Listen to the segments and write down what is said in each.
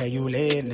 Hey, you lit.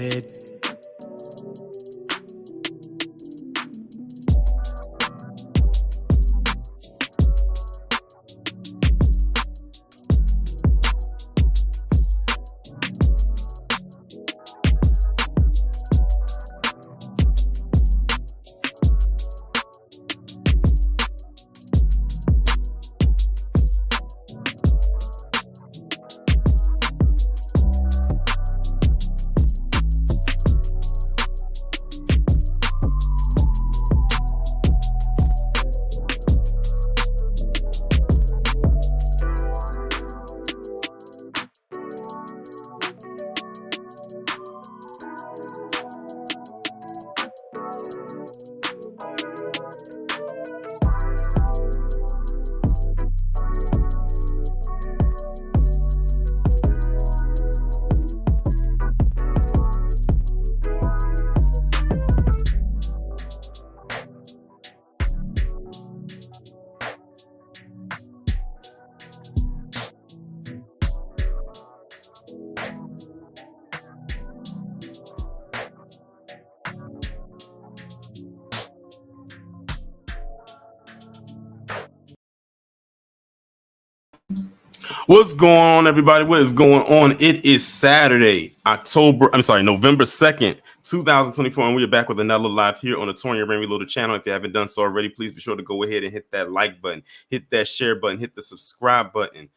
What's going on, everybody? What is going on? It is Saturday, November 2nd, 2024, and we are back with another live here on the Tonya Rain Reloaded channel. If you haven't done so already, please be sure to go ahead and hit that like button, hit that share button, hit the subscribe button.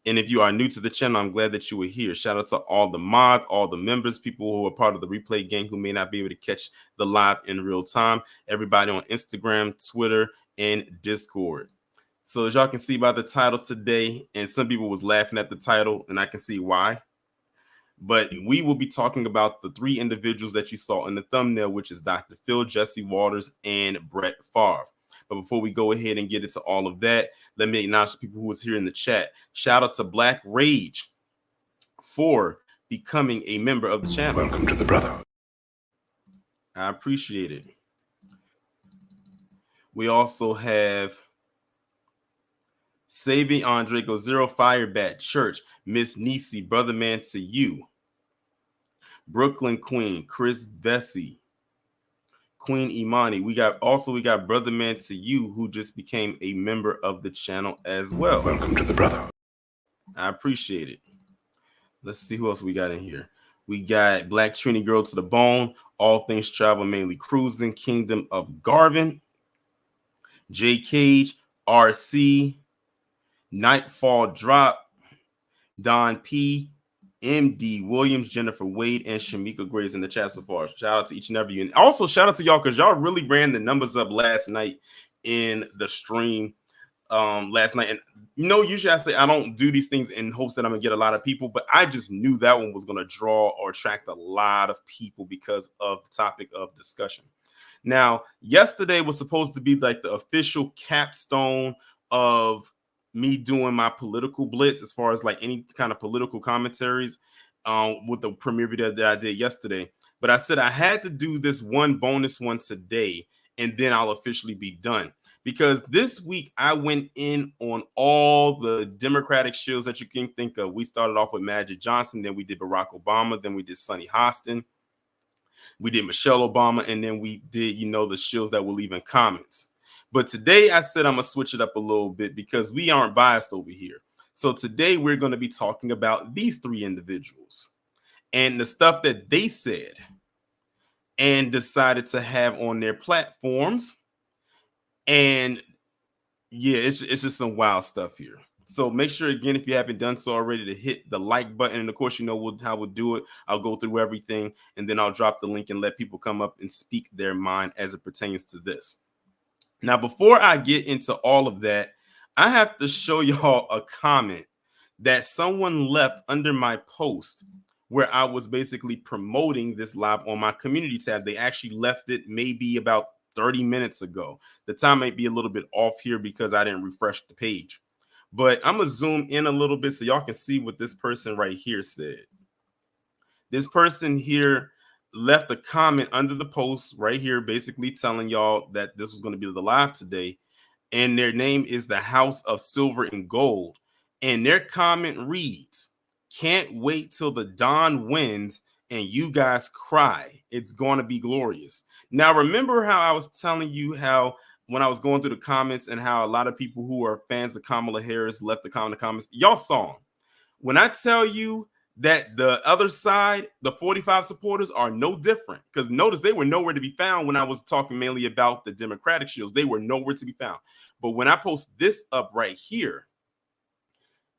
And if you are new to the channel, I'm glad that you are here. Shout out to all the mods, all the members, people who are part of the replay gang who may not be able to catch the live in real time, everybody on Instagram, Twitter, and Discord. So as y'all can see by the title today, and some people was laughing at the title, and I can see why. But we will be talking about the three individuals that you saw in the thumbnail, which is Dr. Phil, Jesse Waters, and Brett Favre. But before we go ahead and get into all of that, let me acknowledge the people who was here in the chat. Shout out to Black Rage for becoming a member of the channel. Welcome to the Brotherhood. I appreciate it. We also have Saving Andre Go Zero, Firebat Church, Miss Nisi, Brother Man to You, Brooklyn Queen, Chris Vesey, Queen Imani. We got Brother Man to You, who just became a member of the channel as well. Welcome to the Brotherhood. I appreciate it. Let's see who else we got in here. We got Black Trini Girl to the Bone, All Things Travel, Mainly Cruising, Kingdom of Garvin, J Cage, RC, Nightfall Drop, Don P, MD Williams, Jennifer Wade, and Shamika Graves in the chat so far. Shout out to each and every you. And also shout out to y'all because y'all really ran the numbers up last night in the stream last night. And usually I say I don't do these things in hopes that I'm gonna get a lot of people, but I just knew that one was gonna draw or attract a lot of people because of the topic of discussion. Now, yesterday was supposed to be like the official capstone of me doing my political blitz as far as like any kind of political commentaries with the premiere video that I did yesterday. But I said I had to do this one bonus one today, and then I'll officially be done. Because this week I went in on all the Democratic shills that you can think of. We started off with Magic Johnson, then we did Barack Obama, then we did Sonny Hostin, we did Michelle Obama, and then we did, the shills that were leaving comments. But today I said I'm going to switch it up a little bit because we aren't biased over here. So today we're going to be talking about these three individuals and the stuff that they said and decided to have on their platforms. And yeah, it's just some wild stuff here. So make sure, again, if you haven't done so already, to hit the like button. And of course, how we'll do it. I'll go through everything and then I'll drop the link and let people come up and speak their mind as it pertains to this. Now, before I get into all of that, I have to show y'all a comment that someone left under my post where I was basically promoting this live on my community tab. They actually left it maybe about 30 minutes ago. The time might be a little bit off here because I didn't refresh the page. But I'm going to zoom in a little bit so y'all can see what this person right here said. This person here left a comment under the post right here, basically telling y'all that this was going to be the live today. And their name is the House of Silver and Gold. And their comment reads, "Can't wait till the Don wins and you guys cry. It's going to be glorious." Now, remember how I was telling you how when I was going through the comments and how a lot of people who are fans of Kamala Harris left the comments, y'all saw them. When I tell you that the other side, the 45 supporters, are no different, because notice they were nowhere to be found when I was talking mainly about the Democratic shields. They were nowhere to be found. But when I post this up right here,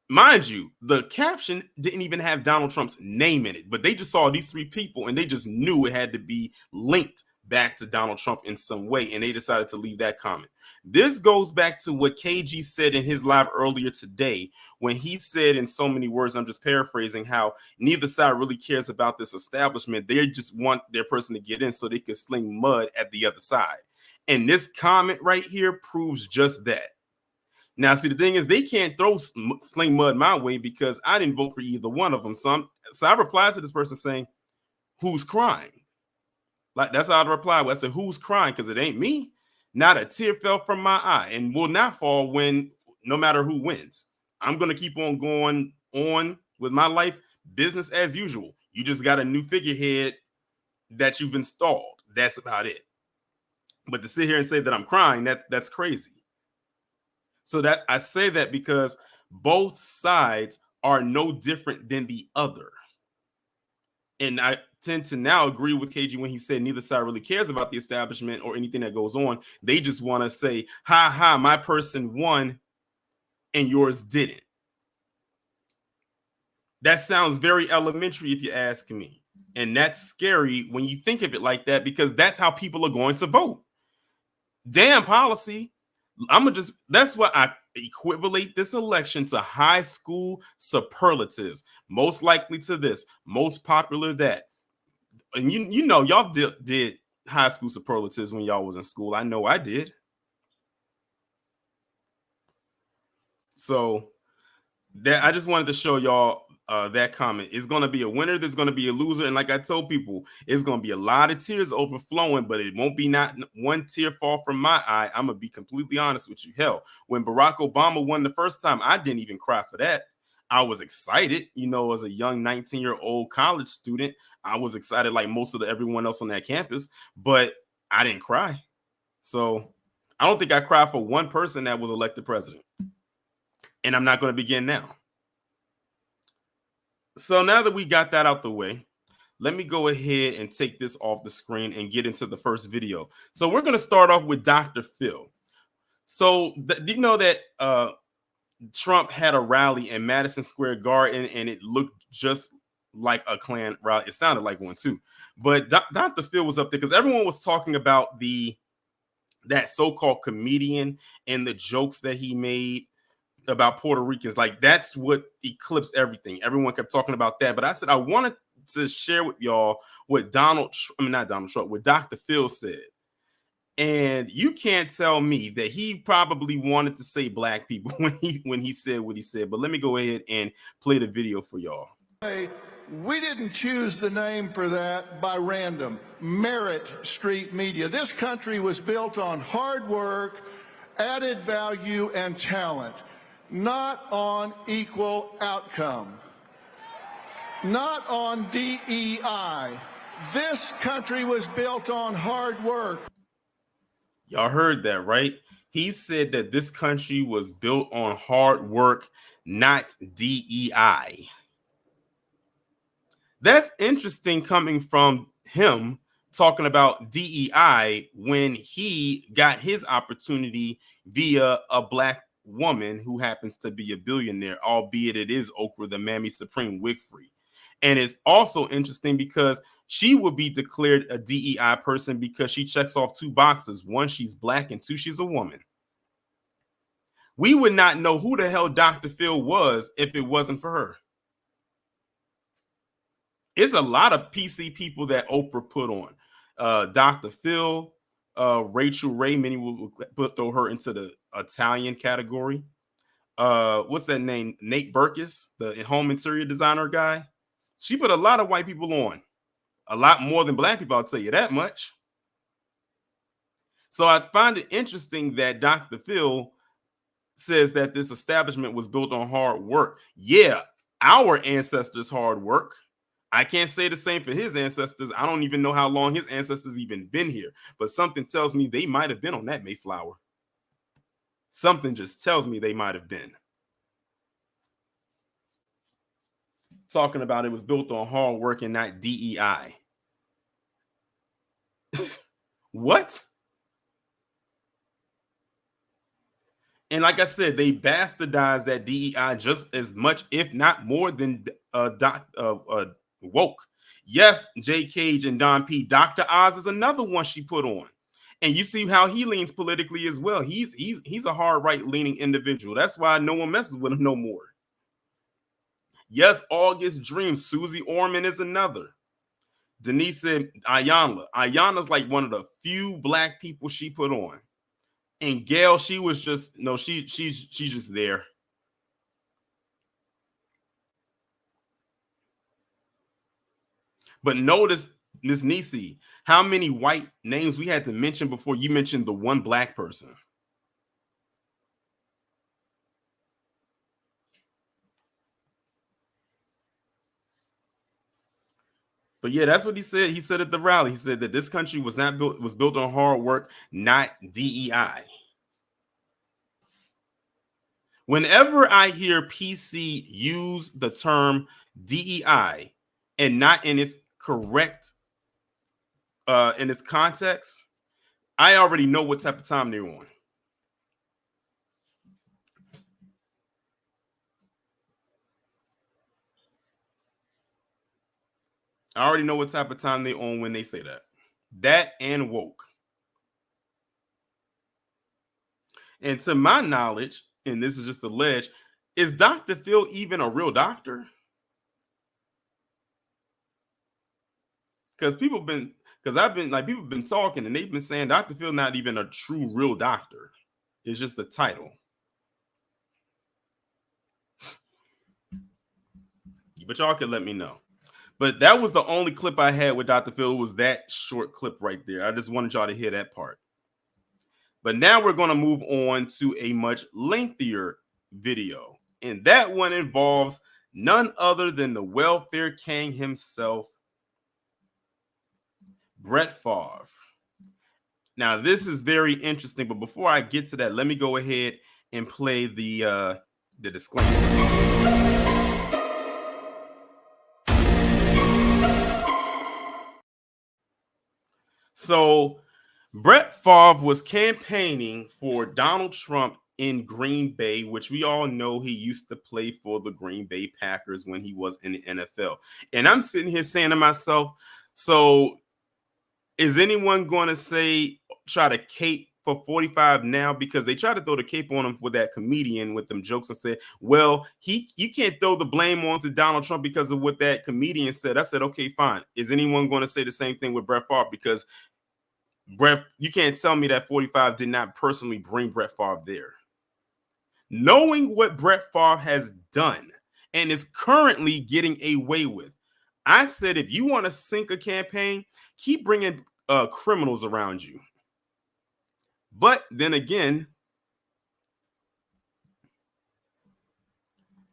mind you, the caption didn't even have Donald Trump's name in it, but they just saw these three people and they just knew it had to be linked back to Donald Trump in some way, and they decided to leave that comment. This goes back to what KG said in his live earlier today when he said, in so many words, I'm just paraphrasing, how neither side really cares about this establishment. They just want their person to get in so they can sling mud at the other side. And this comment right here proves just that. Now, see, the thing is, they can't sling mud my way because I didn't vote for either one of them. So I replied to this person saying, "Who's crying?" Like, that's how I replied. I said, "Who's crying?" Because it ain't me. Not a tear fell from my eye and will not fall no matter who wins. I'm going to keep on going on with my life, business as usual. You just got a new figurehead that you've installed. That's about it. But to sit here and say that I'm crying, that's crazy. So that I say that because both sides are no different than the other. And I tend to now agree with KG when he said neither side really cares about the establishment or anything that goes on. They just want to say, ha ha, my person won and yours didn't. That sounds very elementary if you ask me. And that's scary when you think of it like that, because that's how people are going to vote. Damn policy. That's why I equivalent this election to high school superlatives. Most likely to this, most popular that. And y'all did high school superlatives when y'all was in school. I know I did. So that I just wanted to show y'all that comment. It's going to be a winner. There's going to be a loser. And like I told people, it's going to be a lot of tears overflowing, but it won't be not one tear fall from my eye. I'm going to be completely honest with you. Hell, when Barack Obama won the first time, I didn't even cry for that. I was excited, as a young 19-year-old college student. I was excited like most of everyone else on that campus, but I didn't cry. So I don't think I cried for one person that was elected president. And I'm not going to begin now. So now that we got that out the way, let me go ahead and take this off the screen and get into the first video. So we're going to start off with Dr. Phil. So you know that Trump had a rally in Madison Square Garden, and it looked just like a Klan rally. It sounded like one too. But Dr. Phil was up there because everyone was talking about that so-called comedian and the jokes that he made about Puerto Ricans. Like, that's what eclipsed everything. Everyone kept talking about that. But I said I wanted to share with y'all what what Dr. Phil said. And you can't tell me that he probably wanted to say black people when he said what he said. But let me go ahead and play the video for y'all. Hey, we didn't choose the name for that by random. Merit Street Media. This country was built on hard work, added value, and talent, not on equal outcome, not on DEI. This country was built on hard work. Y'all heard that, right? He said that this country was built on hard work, not DEI. That's interesting coming from him talking about DEI when he got his opportunity via a black woman who happens to be a billionaire, albeit it is Oprah, the Mammy Supreme Wigfrey. And it's also interesting because she will be declared a DEI person because she checks off two boxes. One, she's black, and two, she's a woman. We would not know who the hell Dr. Phil was if it wasn't for her. It's a lot of PC people that Oprah put on. Dr. Phil, Rachel Ray, many will throw her into the Italian category. What's that name? Nate Berkus, the home interior designer guy. She put a lot of white people on. A lot more than black people, I'll tell you that much. So I find it interesting that Dr. Phil says that this establishment was built on hard work. Yeah, our ancestors' hard work. I can't say the same for his ancestors. I don't even know how long his ancestors even been here, but something tells me they might have been on that Mayflower. Something just tells me they might have been. Talking about it was built on hard work and not DEI. What? And like I said, they bastardized that DEI just as much, if not more, than woke. Yes, Jay Cage and Don P. Dr. Oz is another one she put on. And you see how he leans politically as well. He's a hard right-leaning individual. That's why no one messes with him no more. Yes, August Dream. Susie Orman is another. Denise said Ayanna. Ayanna's like one of the few black people she put on. And Gail, she was just, no, she's just there. But notice, Miss Nisi, how many white names we had to mention before you mentioned the one black person. But yeah, that's what he said. He said at the rally, he said that this country was built on hard work, not DEI. Whenever I hear PC use the term DEI and not in its correct in its context, I already know what type of time they're on. I already know what type of time they on when they say that. That and woke. And to my knowledge, and this is just alleged, is Dr. Phil even a real doctor? Because people have been talking and they've been saying Dr. Phil not even a true real doctor. It's just a title. But y'all can let me know. But that was the only clip I had with Dr. Phil, was that short clip right there. I just wanted y'all to hear that part. But now we're going to move on to a much lengthier video. And that one involves none other than the welfare king himself, Brett Favre. Now, this is very interesting. But before I get to that, let me go ahead and play the disclaimer. So Brett Favre was campaigning for Donald Trump in Green Bay, which we all know he used to play for the Green Bay Packers when he was in the NFL. And I'm sitting here saying to myself, so is anyone going to try to cape for 45 now? Because they try to throw the cape on him with that comedian with them jokes and say, well, you can't throw the blame on to Donald Trump because of what that comedian said. I said, okay, fine. Is anyone going to say the same thing with Brett Favre? Because Brett, you can't tell me that 45 did not personally bring Brett Favre there. Knowing what Brett Favre has done and is currently getting away with, I said, if you want to sink a campaign, keep bringing criminals around you. But then again,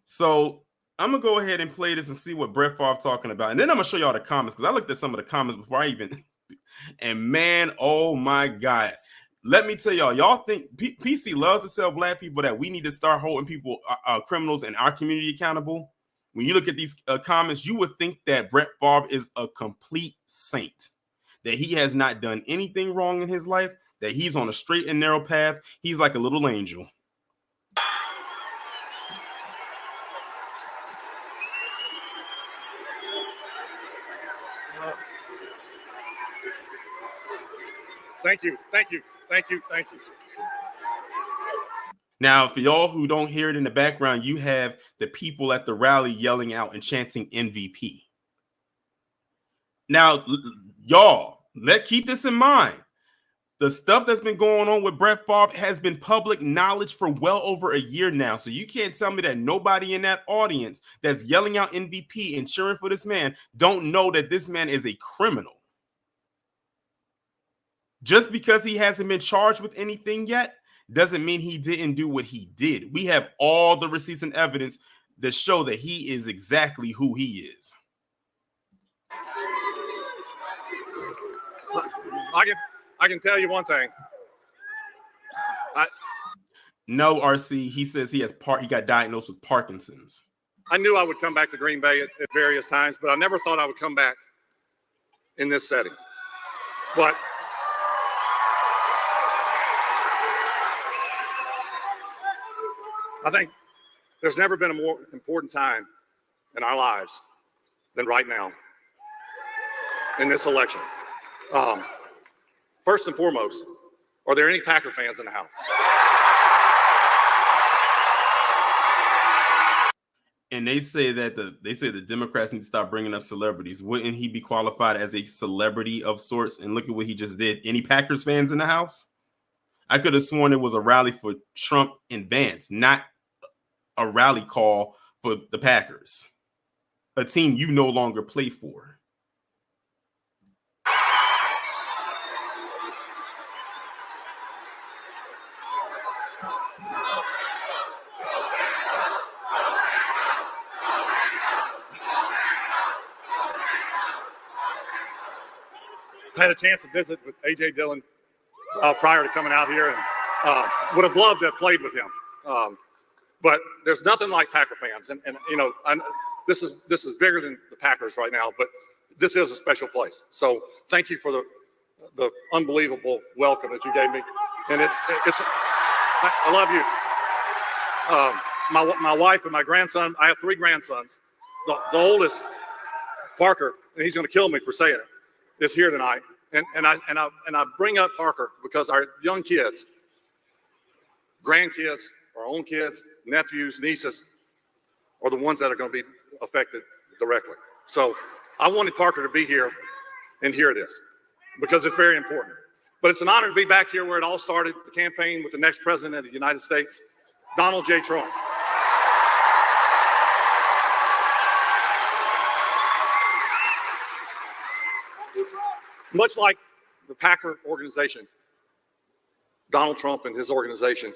so I'm going to go ahead and play this and see what Brett Favre talking about. And then I'm going to show y'all the comments, because I looked at some of the comments before I even... And man, oh my God. Let me tell y'all think PC loves to tell black people that we need to start holding people, criminals in our community accountable. When you look at these comments, you would think that Brett Favre is a complete saint, that he has not done anything wrong in his life, that he's on a straight and narrow path. He's like a little angel. Thank you. Now, for y'all who don't hear it in the background, you have the people at the rally yelling out and chanting MVP. Now, y'all, keep this in mind. The stuff that's been going on with Brett Favre has been public knowledge for well over a year now. So you can't tell me that nobody in that audience that's yelling out MVP and cheering for this man don't know that this man is a criminal. Just because he hasn't been charged with anything yet doesn't mean he didn't do what he did. We have all the receipts and evidence that show that he is exactly who he is. I can tell you one thing. No, RC, he says he got diagnosed with Parkinson's. I knew I would come back to Green Bay at various times, but I never thought I would come back in this setting. But I think there's never been a more important time in our lives than right now in this election. First and foremost, are there any Packer fans in the house? And they say that the Democrats need to stop bringing up celebrities. Wouldn't he be qualified as a celebrity of sorts? And look at what he just did. Any Packers fans in the house? I could have sworn it was a rally for Trump and Vance, not a rally call for the Packers, a team you no longer play for. I had a chance to visit with A.J. Dillon prior to coming out here, and would have loved to have played with him. But there's nothing like Packer fans, and you know, this is bigger than the Packers right now, but this is a special place. So thank you for the unbelievable welcome that you gave me, and it's I love you. My wife and my grandson. I have 3 grandsons. The oldest, Parker, and he's going to kill me for saying it, is here tonight. And I bring up Parker because our young kids, grandkids, our own kids, nephews, nieces, are the ones that are going to be affected directly. So I wanted Parker to be here and hear this because it's very important. But it's an honor to be back here where it all started, the campaign with the next president of the United States, Donald J. Trump. Much like the Packer organization, Donald Trump and his organization.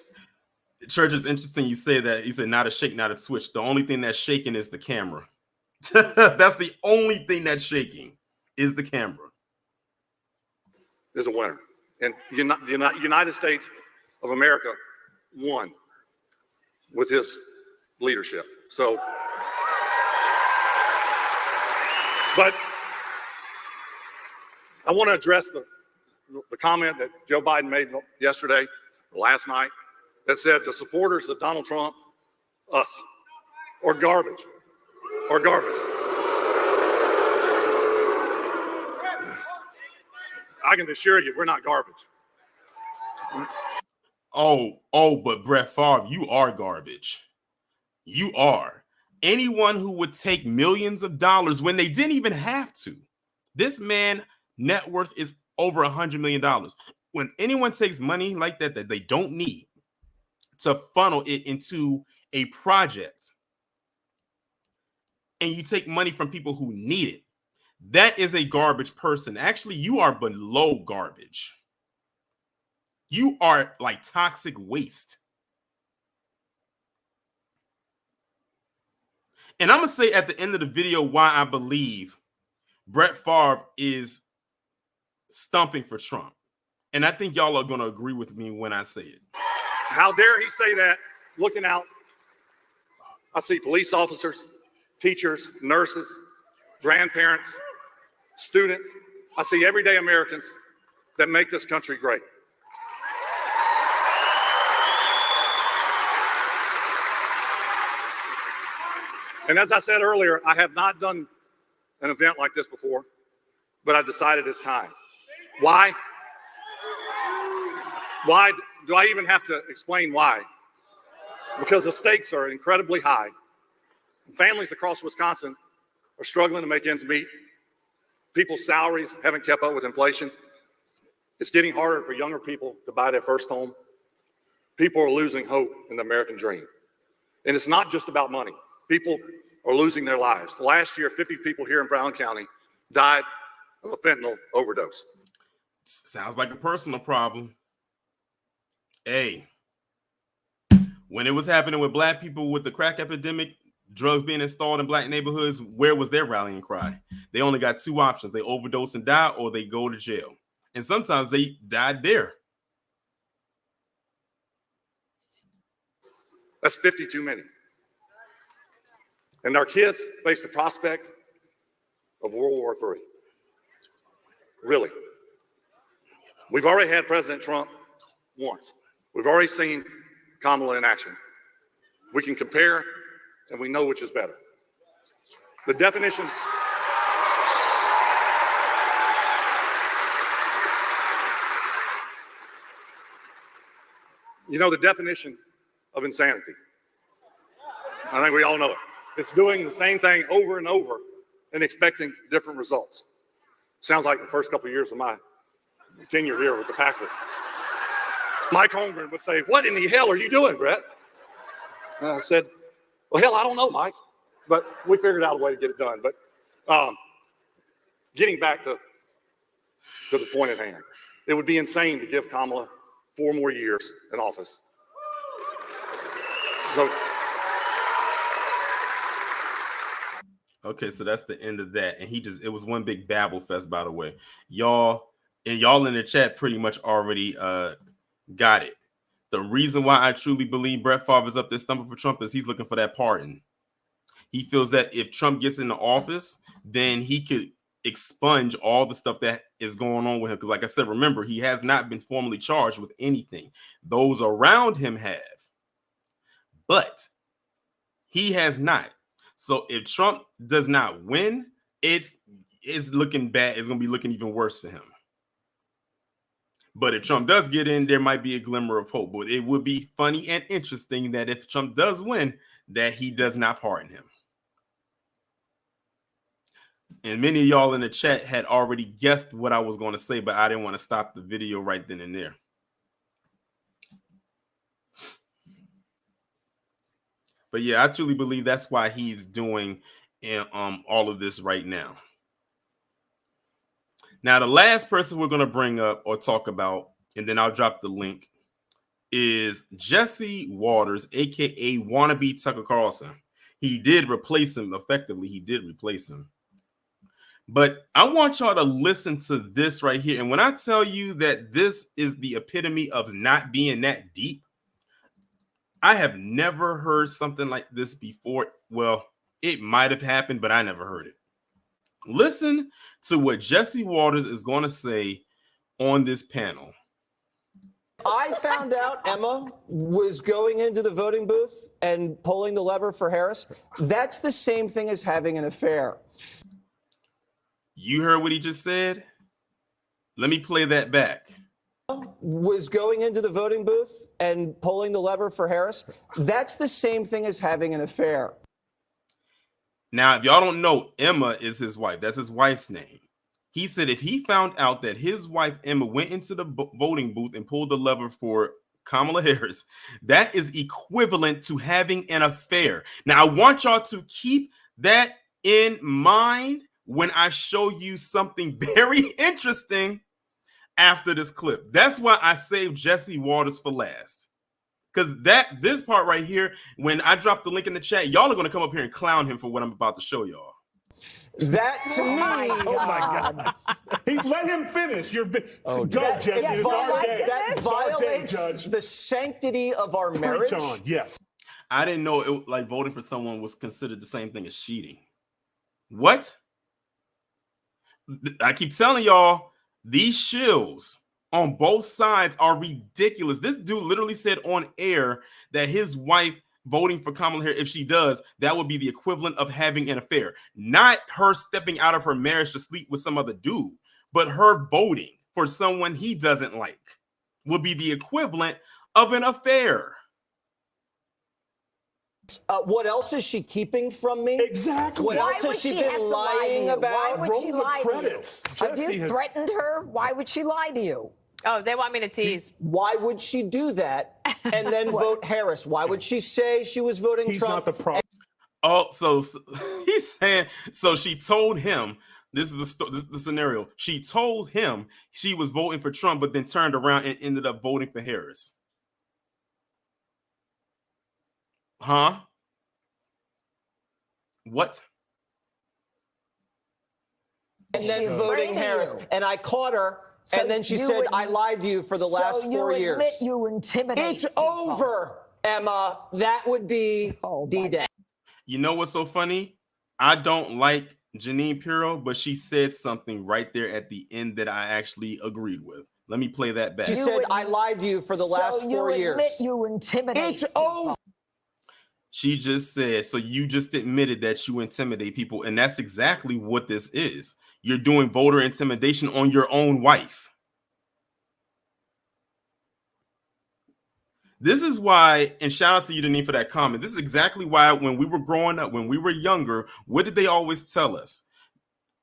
Church, is interesting you say that. He said not a shake, not a twitch. The only thing that's shaking is the camera. That's the only thing that's shaking is the camera. Is a winner. And the United States of America won with his leadership. So, but I want to address the comment that Joe Biden made yesterday, last night, that said the supporters of Donald Trump, us, or garbage, or garbage. I can assure you, we're not garbage. But Brett Favre, you are garbage. You are. Anyone who would take millions of dollars when they didn't even have to. This man net worth is over $100 million. When anyone takes money like that they don't need to funnel it into a project, and you take money from people who need it, that is a garbage person. Actually, you are below garbage. You are like toxic waste. And I'm going to say at the end of the video why I believe Brett Favre is stumping for Trump. And I think y'all are going to agree with me when I say it. How dare he say that? Looking out, I see police officers, teachers, nurses, grandparents, students. I see everyday Americans that make this country great. And as I said earlier, I have not done an event like this before, but I decided it's time. Why? Why do I even have to explain why? Because the stakes are incredibly high. Families across Wisconsin are struggling to make ends meet. People's salaries haven't kept up with inflation. It's getting harder for younger people to buy their first home. People are losing hope in the American dream. And it's not just about money. People are losing their lives. Last year, 50 people here in Brown County died of a fentanyl overdose. Sounds like a personal problem. Hey, when it was happening with black people with the crack epidemic, drugs being installed in black neighborhoods, where was their rallying cry? They only got two options. They overdose and die, or they go to jail. And sometimes they died there. That's 50 too many. And our kids face the prospect of World War III. Really. We've already had President Trump once. We've already seen Kamala in action. We can compare, and we know which is better. The definition. You know the definition of insanity. I think we all know it. It's doing the same thing over and over and expecting different results. Sounds like the first couple of years of my tenure here with the Packers. Mike Holmgren would say, "What in the hell are you doing, Brett?" And I said, "Well, hell, I don't know, Mike." But we figured out a way to get it done. But getting back to the point at hand, it would be insane to give Kamala 4 more years in office. So, okay, so that's the end of that. And it was one big babble fest, by the way. Y'all in the chat pretty much already got it. The reason why I truly believe Brett Favre is up there stumping for Trump is he's looking for that pardon. He feels that if Trump gets into office, then he could expunge all the stuff that is going on with him. Because like I said, remember, he has not been formally charged with anything. Those around him have. But he has not. So if Trump does not win, it's looking bad. It's going to be looking even worse for him. But if Trump does get in, there might be a glimmer of hope. But it would be funny and interesting that if Trump does win, that he does not pardon him. And many of y'all in the chat had already guessed what I was going to say, but I didn't want to stop the video right then and there. But yeah, I truly believe that's why he's doing all of this right now. Now, the last person we're going to bring up or talk about, and then I'll drop the link, is Jesse Waters, a.k.a. wannabe Tucker Carlson. He did replace him effectively. He did replace him. But I want y'all to listen to this right here. And when I tell you that this is the epitome of not being that deep, I have never heard something like this before. Well, it might have happened, but I never heard it. Listen to what Jesse Waters is going to say on this panel. I found out Emma was going into the voting booth and pulling the lever for Harris. That's the same thing as having an affair. You heard what he just said? Let me play that back. Was going into the voting booth and pulling the lever for Harris. That's the same thing as having an affair. Now, if y'all don't know, Emma is his wife. That's his wife's name. He said if he found out that his wife, Emma, went into the voting booth and pulled the lever for Kamala Harris, that is equivalent to having an affair. Now, I want y'all to keep that in mind when I show you something very interesting after this clip. That's why I saved Jesse Waters for last. Because this part right here, when I drop the link in the chat, y'all are going to come up here and clown him for what I'm about to show y'all. That to me, oh my God! Let him finish. Go, Jesse. It's our day. That violates Judge. the sanctity of our marriage. Preach on. Yes. I didn't know it, like voting for someone was considered the same thing as cheating. What? I keep telling y'all, these shills on both sides are ridiculous. This dude literally said on air that his wife voting for Kamala Harris, if she does, that would be the equivalent of having an affair. Not her stepping out of her marriage to sleep with some other dude, but her voting for someone he doesn't like would be the equivalent of an affair. What else is she keeping from me? Exactly. What Why else would has she she have been to lie to lying you? about? Why would she Roll the lie credits. to you? Have Jesse you has- threatened her? Why would she lie to you? Oh, they want me to tease. Why would she do that and then vote Harris? Why would she say she was voting He's Trump? not the problem. Oh, so he's saying, so she told him, this is the scenario. She told him she was voting for Trump, but then turned around and ended up voting for Harris. Huh? What? And then She's voting afraid of Harris. you. And I caught her, So and then she you said, would- I lied to you for the last 4 years. So you admit you intimidate It's people. over, Emma. That would be Oh, my D-Day. You know what's so funny? I don't like Janine Pirro, but she said something right there at the end that I actually agreed with. Let me play that back. She You said, would- I lied to you for the last 4 So you years. admit you intimidate It's people. over. She just said, so you just admitted that you intimidate people. And that's exactly what this is. You're doing voter intimidation on your own wife. This is why, and shout out to you, Denise, for that comment. This is exactly why when we were growing up, when we were younger, what did they always tell us?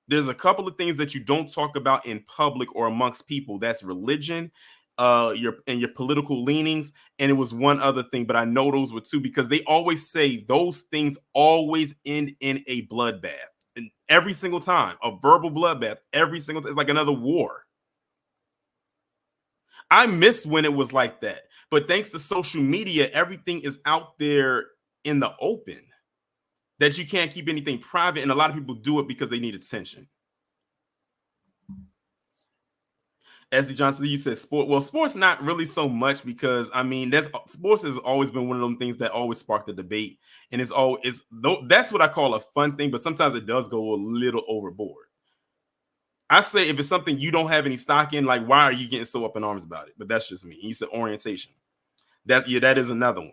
There's a couple of things that you don't talk about in public or amongst people. That's religion, your political leanings, and it was one other thing, but I know those were two because they always say those things always end in a bloodbath. And every single time, a verbal bloodbath, every single time, it's like another war. I miss when it was like that. But thanks to social media, everything is out there in the open that you can't keep anything private. And a lot of people do it because they need attention. S.D. Johnson, you said sport. Well, sports not really so much because, I mean, sports has always been one of them things that always spark the debate. And that's what I call a fun thing, but sometimes it does go a little overboard. I say if it's something you don't have any stock in, like, why are you getting so up in arms about it? But that's just me. He said orientation. That is another one.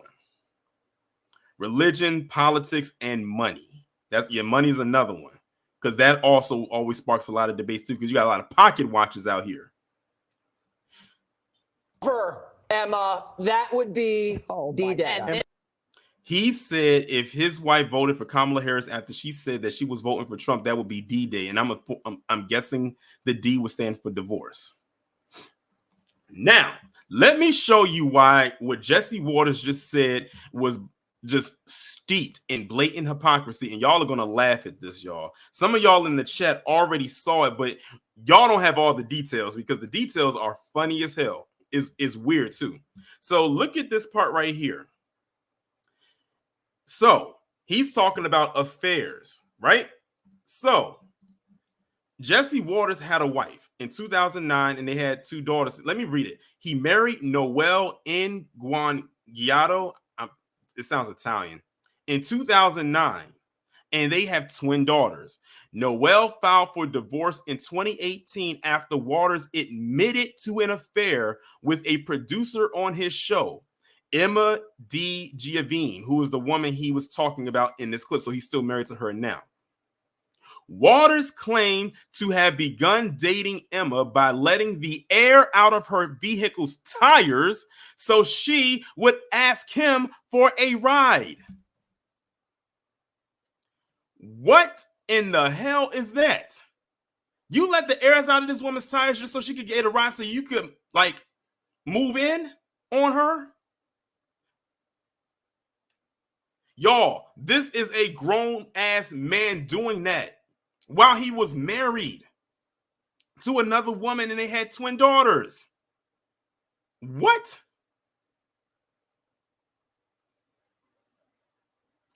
Religion, politics, and money. Money is another one. Because that also always sparks a lot of debates too, because you got a lot of pocket watchers out here. Emma, that would be D-Day. He said if his wife voted for Kamala Harris after she said that she was voting for Trump, that would be D-Day. And I'm guessing the D would stand for divorce. Now, let me show you why what Jesse Waters just said was just steeped in blatant hypocrisy. And y'all are going to laugh at this, y'all. Some of y'all in the chat already saw it, but y'all don't have all the details because the details are funny as hell. Is weird too. So look at this part right here. So he's talking about affairs, right? So Jesse Waters had a wife in 2009 and they had 2 daughters. Let me read it. He married Noelle Nguyen-Giato. It sounds Italian. In 2009. and they have twin daughters. Noel filed for divorce in 2018 after Waters admitted to an affair with a producer on his show, Emma D. Giavine, who is the woman he was talking about in this clip. So he's still married to her now. Waters claimed to have begun dating Emma by letting the air out of her vehicle's tires so she would ask him for a ride. What in the hell is that? You let the airs out of this woman's tires just so she could get a ride so you could, like, move in on her? Y'all, this is a grown-ass man doing that while he was married to another woman and they had twin daughters. What?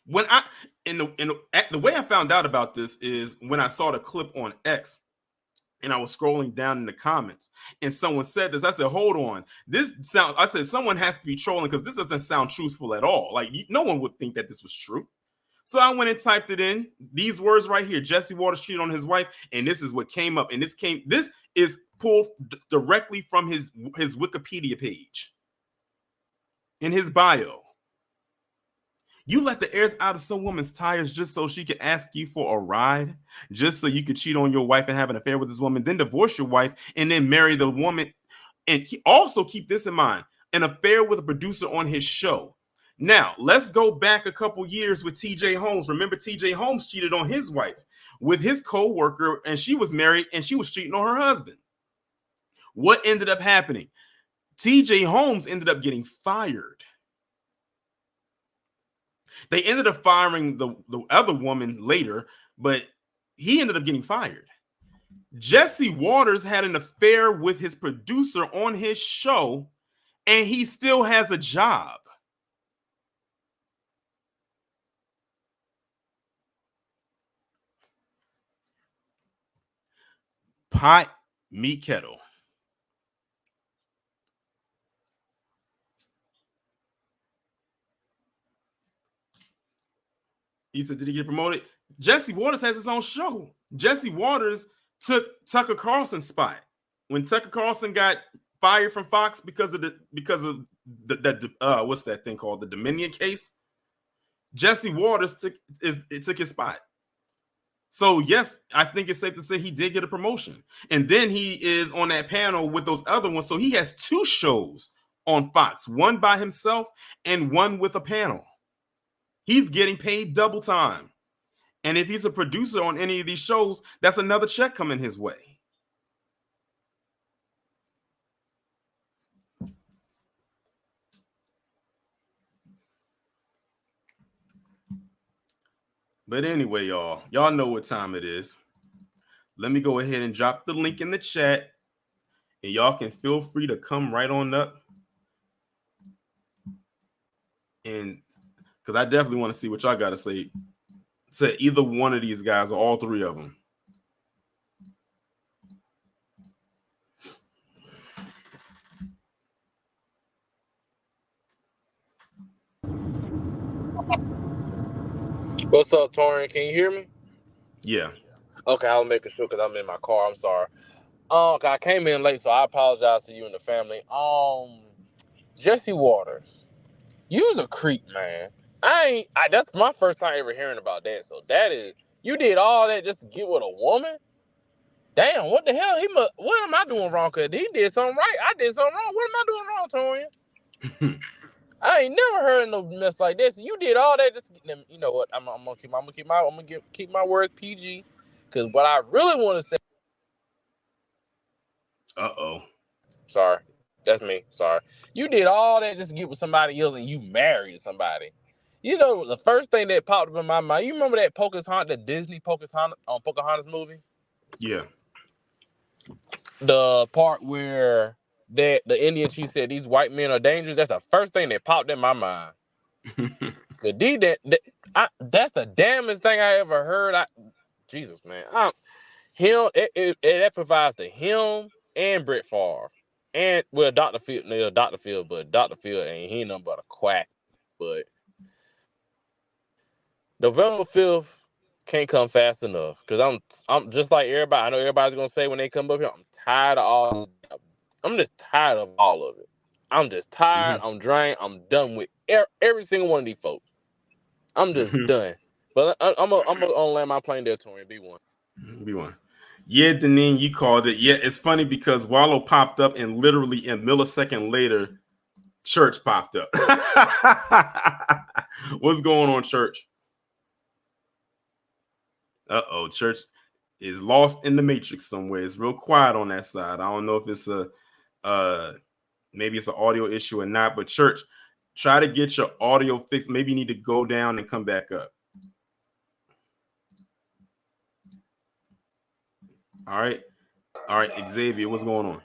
When I the way I found out about this is when I saw the clip on X and I was scrolling down in the comments and someone said this. I said, hold on. I said, someone has to be trolling because this doesn't sound truthful at all. Like, no one would think that this was true. So I went and typed it in. These words right here: Jesse Waters cheated on his wife, and this is what came up. And this is pulled directly from his Wikipedia page. In his bio. You let the airs out of some woman's tires just so she could ask you for a ride, just so you could cheat on your wife and have an affair with this woman, then divorce your wife and then marry the woman. And also keep this in mind: an affair with a producer on his show. Now, let's go back a couple years with TJ Holmes. Remember, TJ Holmes cheated on his wife with his co-worker, and she was married, and she was cheating on her husband. What ended up happening? TJ Holmes ended up getting fired. They ended up firing the other woman later, but he ended up getting fired. Jesse Waters had an affair with his producer on his show, and he still has a job. Pot, meat kettle. He said, did he get promoted? Jesse Waters has his own show. Jesse Waters took Tucker Carlson's spot. When Tucker Carlson got fired from Fox because of the what's that thing called? The Dominion case. Jesse Waters took his spot. So yes, I think it's safe to say he did get a promotion. And then he is on that panel with those other ones. So he has two shows on Fox, one by himself and one with a panel. He's getting paid double time. And if he's a producer on any of these shows, that's another check coming his way. But anyway, y'all know what time it is. Let me go ahead and drop the link in the chat, and y'all can feel free to come right on up. And because I definitely want to see what y'all got to say to either one of these guys or all three of them. What's up, Torian? Can you hear me? Yeah. Okay, I'll make sure because I'm in my car. I'm sorry. I came in late, so I apologize to you and the family. Jesse Waters, you's a creep, man. That's my first time ever hearing about that. So you did all that just to get with a woman? Damn, what the hell? What am I doing wrong? Cause he did something right. I did something wrong. What am I doing wrong, Torian? I ain't never heard no mess like this. You did all that just to get them. You know what? I'm gonna keep my words PG. Cause what I really want to say. Sorry, that's me. Sorry. You did all that just to get with somebody else, and you married somebody. You know, the first thing that popped up in my mind. You remember that the Disney Pocahontas movie? Yeah. The part where the Indian chief said these white men are dangerous. That's the first thing that popped in my mind. Cause that's the damnest thing I ever heard. Jesus, man. That provides to him and Brett Favre. And Dr. Phil, but Dr. Phil ain't nothing but a quack. But November 5th, can't come fast enough. Cause I'm just like everybody. I know everybody's gonna say when they come up here, I'm tired of all. I'm just tired of all of it. I'm just tired. I'm drained. I'm done with every single one of these folks. I'm just done. But I'm gonna land my plane there, Torian. B1. B1. Yeah, Deneen, you called it. Yeah, it's funny because Wallow popped up and literally a millisecond later, Church popped up. What's going on, Church? Uh-oh, Church is lost in the matrix somewhere. It's real quiet on that side. I don't know if it's maybe it's an audio issue or not, but Church, try to get your audio fixed. Maybe you need to go down and come back up. All right, Xavier, what's going on?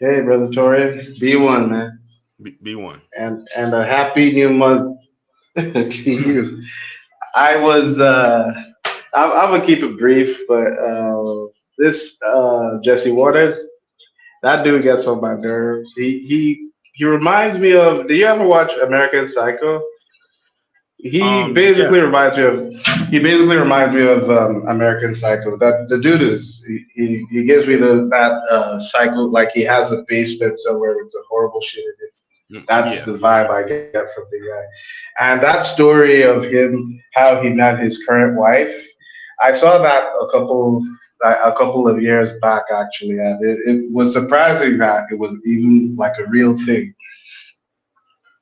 Hey, brother Torian, B1, man. B1. And a happy new month to you. I was, I'm gonna keep it brief, but this Jesse Waters, that dude gets on my nerves. He reminds me of. Do you ever watch American Psycho? He basically reminds me of American Psycho. That the dude is he gives me that psycho, like he has a basement somewhere with some horrible shit in it. That's the vibe I get from the guy. And that story of him, how he met his current wife, I saw that a couple of years back actually, and it was surprising that it was even like a real thing.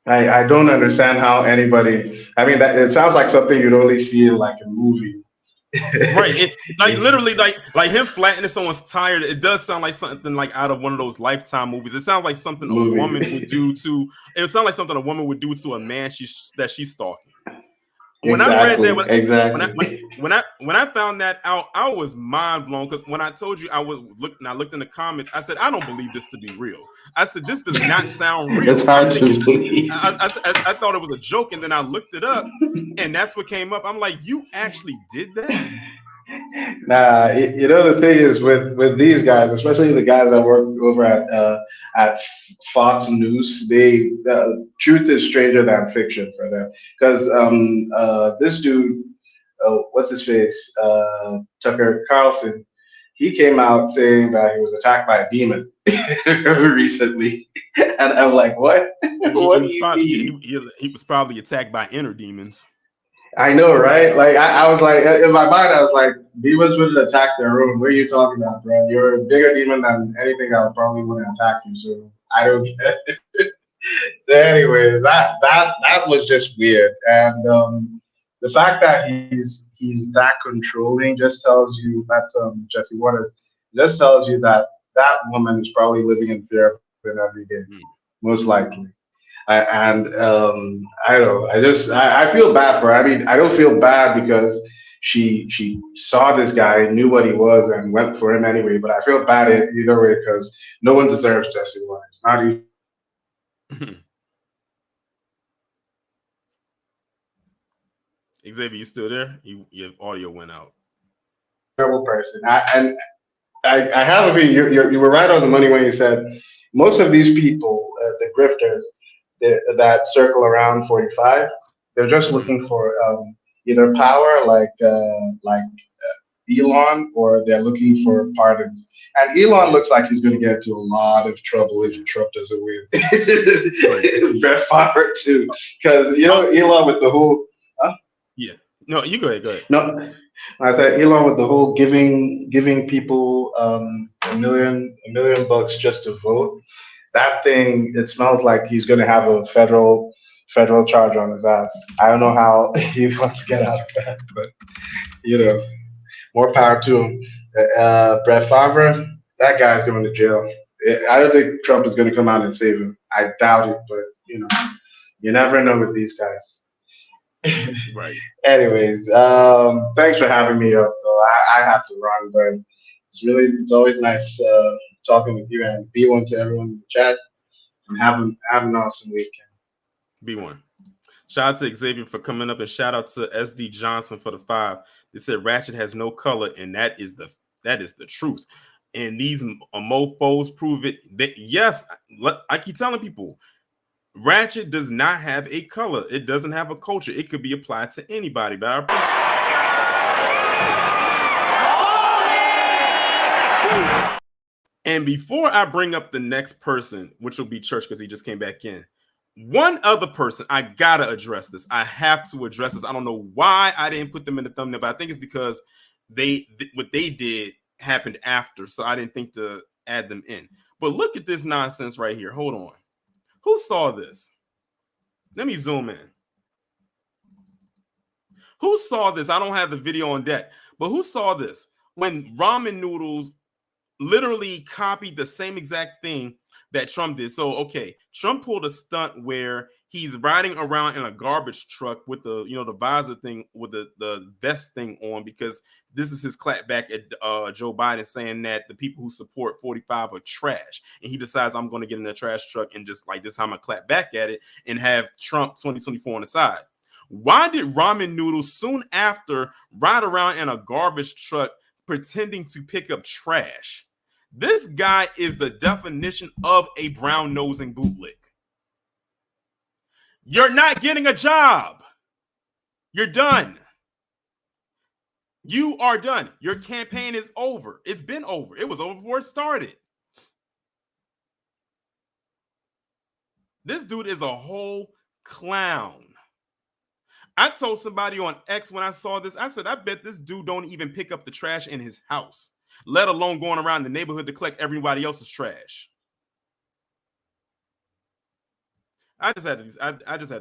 I don't understand how anybody. I mean, it sounds like something you'd only see in like a movie. Right, like literally, like him flattening someone's tire. It does sound like something like out of one of those Lifetime movies. It sounds like something a woman would do to. It sounds like something a woman would do to a man that she's stalking. When I read that, when I found that out, I was mind blown because when I told you I looked in the comments, I said I don't believe this to be real. I said this does not sound real. It's hard to believe. I thought it was a joke, and then I looked it up, and that's what came up. I'm like, you actually did that? Nah, you know the thing is with these guys, especially the guys that work over at Fox News, truth is stranger than fiction for them. Because this dude, what's his face, Tucker Carlson, he came out saying that he was attacked by a demon recently, and I'm like, what? What do you mean? He was probably attacked by inner demons. I know, right? Like I was like, in my mind, I was like, demons wouldn't attack their own. What are you talking about, bro? You're a bigger demon than anything that would probably want to attack you. So I don't get it. Anyways, that was just weird, and the fact that he's that controlling just tells you that Jesse Waters just tells you that that woman is probably living in fear of him every day, most likely. I don't know. I feel bad for her. I mean, I don't feel bad because she saw this guy, knew what he was, and went for him anyway. But I feel bad either way because no one deserves Jesse Waters. Not even. Xavier, you still there? Your audio went out. Terrible person. I have a feeling you were right on the money when you said most of these people, the grifters, that circle around 45, they're just looking for either power like Elon, or they're looking for pardons. And Elon looks like he's going to get into a lot of trouble if Trump doesn't win. Brett Favre too, because Elon with the whole. Yeah. No, you go ahead. Go ahead. No, I said Elon with the whole giving people a million bucks just to vote. That thing, it smells like he's going to have a federal charge on his ass. I don't know how he wants to get out of that, but more power to him. Brett Favre, that guy's going to jail. I don't think Trump is going to come out and save him. I doubt it, but you never know with these guys. Right. Anyways, thanks for having me up. Though I have to run, but it's always nice talking with you, and B1 to everyone in the chat, and have an awesome weekend. B1. Shout out to Xavier for coming up, and shout out to SD Johnson for the 5. They said Ratchet has no color, and that is the truth. And these mofos prove it. Yes, I keep telling people, Ratchet does not have a color. It doesn't have a culture. It could be applied to anybody, but I appreciate it. And before I bring up the next person, which will be Church because he just came back in, one other person, I gotta address this. I have to address this. I don't know why I didn't put them in the thumbnail, but I think it's because what they did happened after, so I didn't think to add them in. But look at this nonsense right here. Hold on. Who saw this? Let me zoom in. Who saw this? I don't have the video on deck, but who saw this? When ramen noodles literally copied the same exact thing that Trump did. So, okay, Trump pulled a stunt where he's riding around in a garbage truck with the, the visor thing with the vest thing on, because this is his clap back at Joe Biden saying that the people who support 45 are trash. And he decides, I'm going to get in the trash truck and just like this, I'm going to clap back at it and have Trump 2024 on the side. Why did ramen noodles soon after ride around in a garbage truck pretending to pick up trash? This guy is the definition of a brown-nosing bootlick. You're not getting a job. You're done. You are done. Your campaign is over. It's been over. It was over before it started. This dude is a whole clown. I told somebody on X when I saw this, I said, I bet this dude don't even pick up the trash in his house, let alone going around the neighborhood to collect everybody else's trash. I just had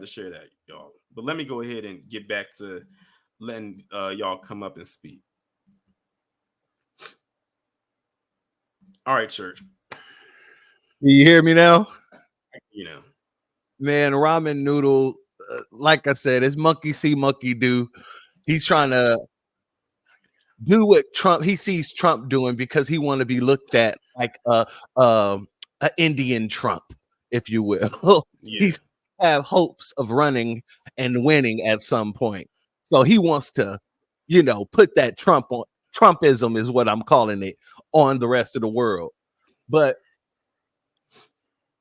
to share that, y'all. But let me go ahead and get back to letting y'all come up and speak. All right, Church. You hear me now? Man, ramen noodle, like I said, it's monkey see, monkey do. He's trying to do what he sees Trump doing because he want to be looked at like an Indian Trump, if you will. Yeah. He have hopes of running and winning at some point. So he wants to, put that Trump on. Trumpism is what I'm calling it on the rest of the world. But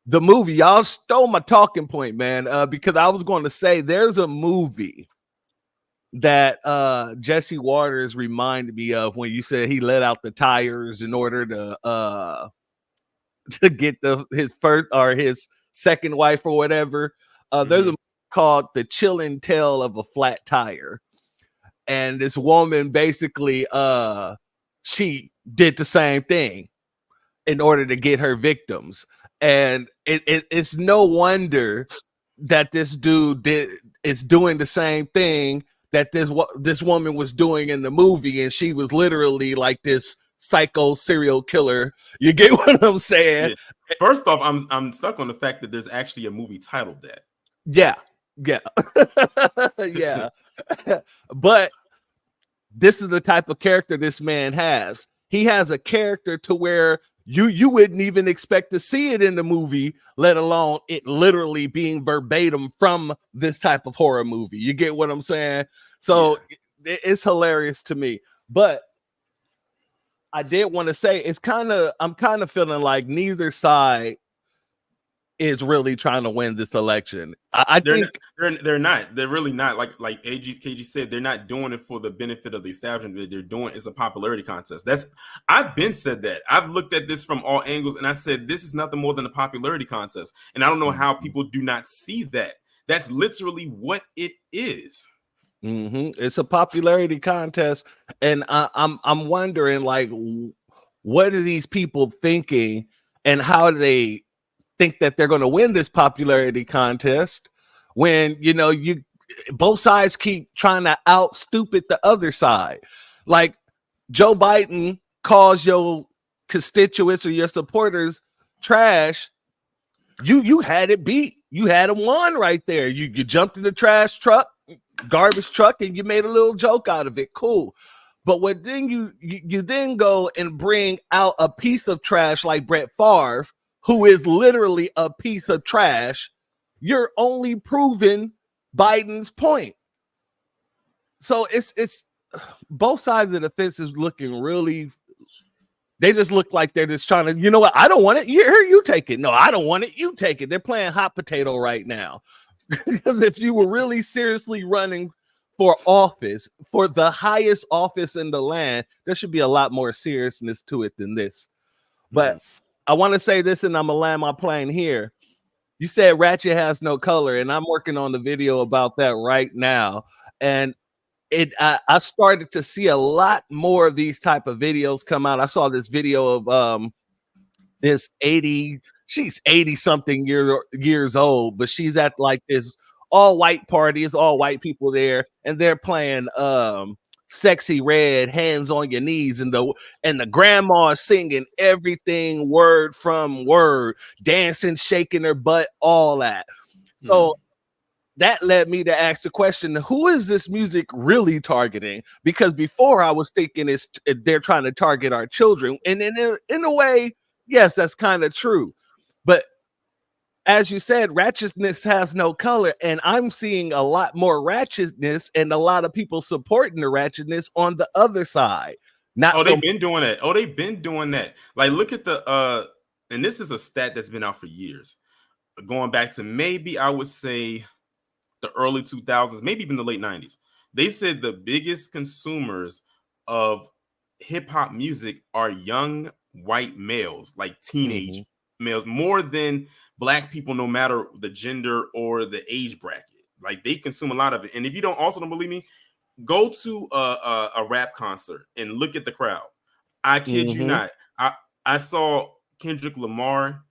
the movie, y'all stole my talking point, man, because I was going to say there's a movie that Jesse Waters reminded me of when you said he let out the tires in order to get his first or his second wife or whatever. There's a movie called The Chilling Tale of a Flat Tire. And this woman basically she did the same thing in order to get her victims. And it's no wonder that this dude is doing the same thing that this woman was doing in the movie, and she was literally like this psycho serial killer. You get what I'm saying? Yeah. First off, I'm stuck on the fact that there's actually a movie titled that. Yeah. Yeah. But this is the type of character this man has. He has a character to where you wouldn't even expect to see it in the movie, let alone it literally being verbatim from this type of horror movie. You get what I'm saying? So it's hilarious to me. But I did want to say I'm kind of feeling like neither side is really trying to win this election. I think they're not. They're really not. Like KG said, they're not doing it for the benefit of the establishment. They're doing it's a popularity contest. I've been said that. I've looked at this from all angles, and I said this is nothing more than a popularity contest. And I don't know how people do not see that. That's literally what it is. It's a popularity contest, and I'm wondering, like, what are these people thinking, and how do they think that they're going to win this popularity contest when both sides keep trying to out stupid the other side? Like, Joe Biden calls your constituents or your supporters trash. You had it beat. You had them won right there. You jumped in the garbage truck, and you made a little joke out of it. Cool. But what then you then go and bring out a piece of trash like Brett Favre, who is literally a piece of trash. You're only proving Biden's point. So it's both sides of the fence is looking really. They just look like they're just trying to, you know what? I don't want it. Here, you take it. No, I don't want it. You take it. They're playing hot potato right now. If you were really seriously running for office, for the highest office in the land, there should be a lot more seriousness to it than this. But I want to say this, and I'm gonna land my plane here. You said Ratchet has no color, and I'm working on the video about that right now. And I started to see a lot more of these type of videos come out. I saw this video of this 80, she's 80 something years old, but she's at like this all white party. It's all white people there, and they're playing Sexy Red, Hands on Your Knees, and the grandma is singing everything word from word, dancing, shaking her butt, all that. So that led me to ask the question, who is this music really targeting? Because before I was thinking they're trying to target our children. And in a way, yes, that's kind of true. But as you said, ratchetness has no color. And I'm seeing a lot more ratchetness and a lot of people supporting the ratchetness on the other side. They've been doing that. They've been doing that. Like, look at the and this is a stat that's been out for years. Going back to maybe I would say the early 2000s, maybe even the late 90s. They said the biggest consumers of hip hop music are young white males, like teenage males, more than black people, no matter the gender or the age bracket. Like, they consume a lot of it. And if you don't believe me, go to a rap concert and look at the crowd. I kid you not. I saw Kendrick Lamar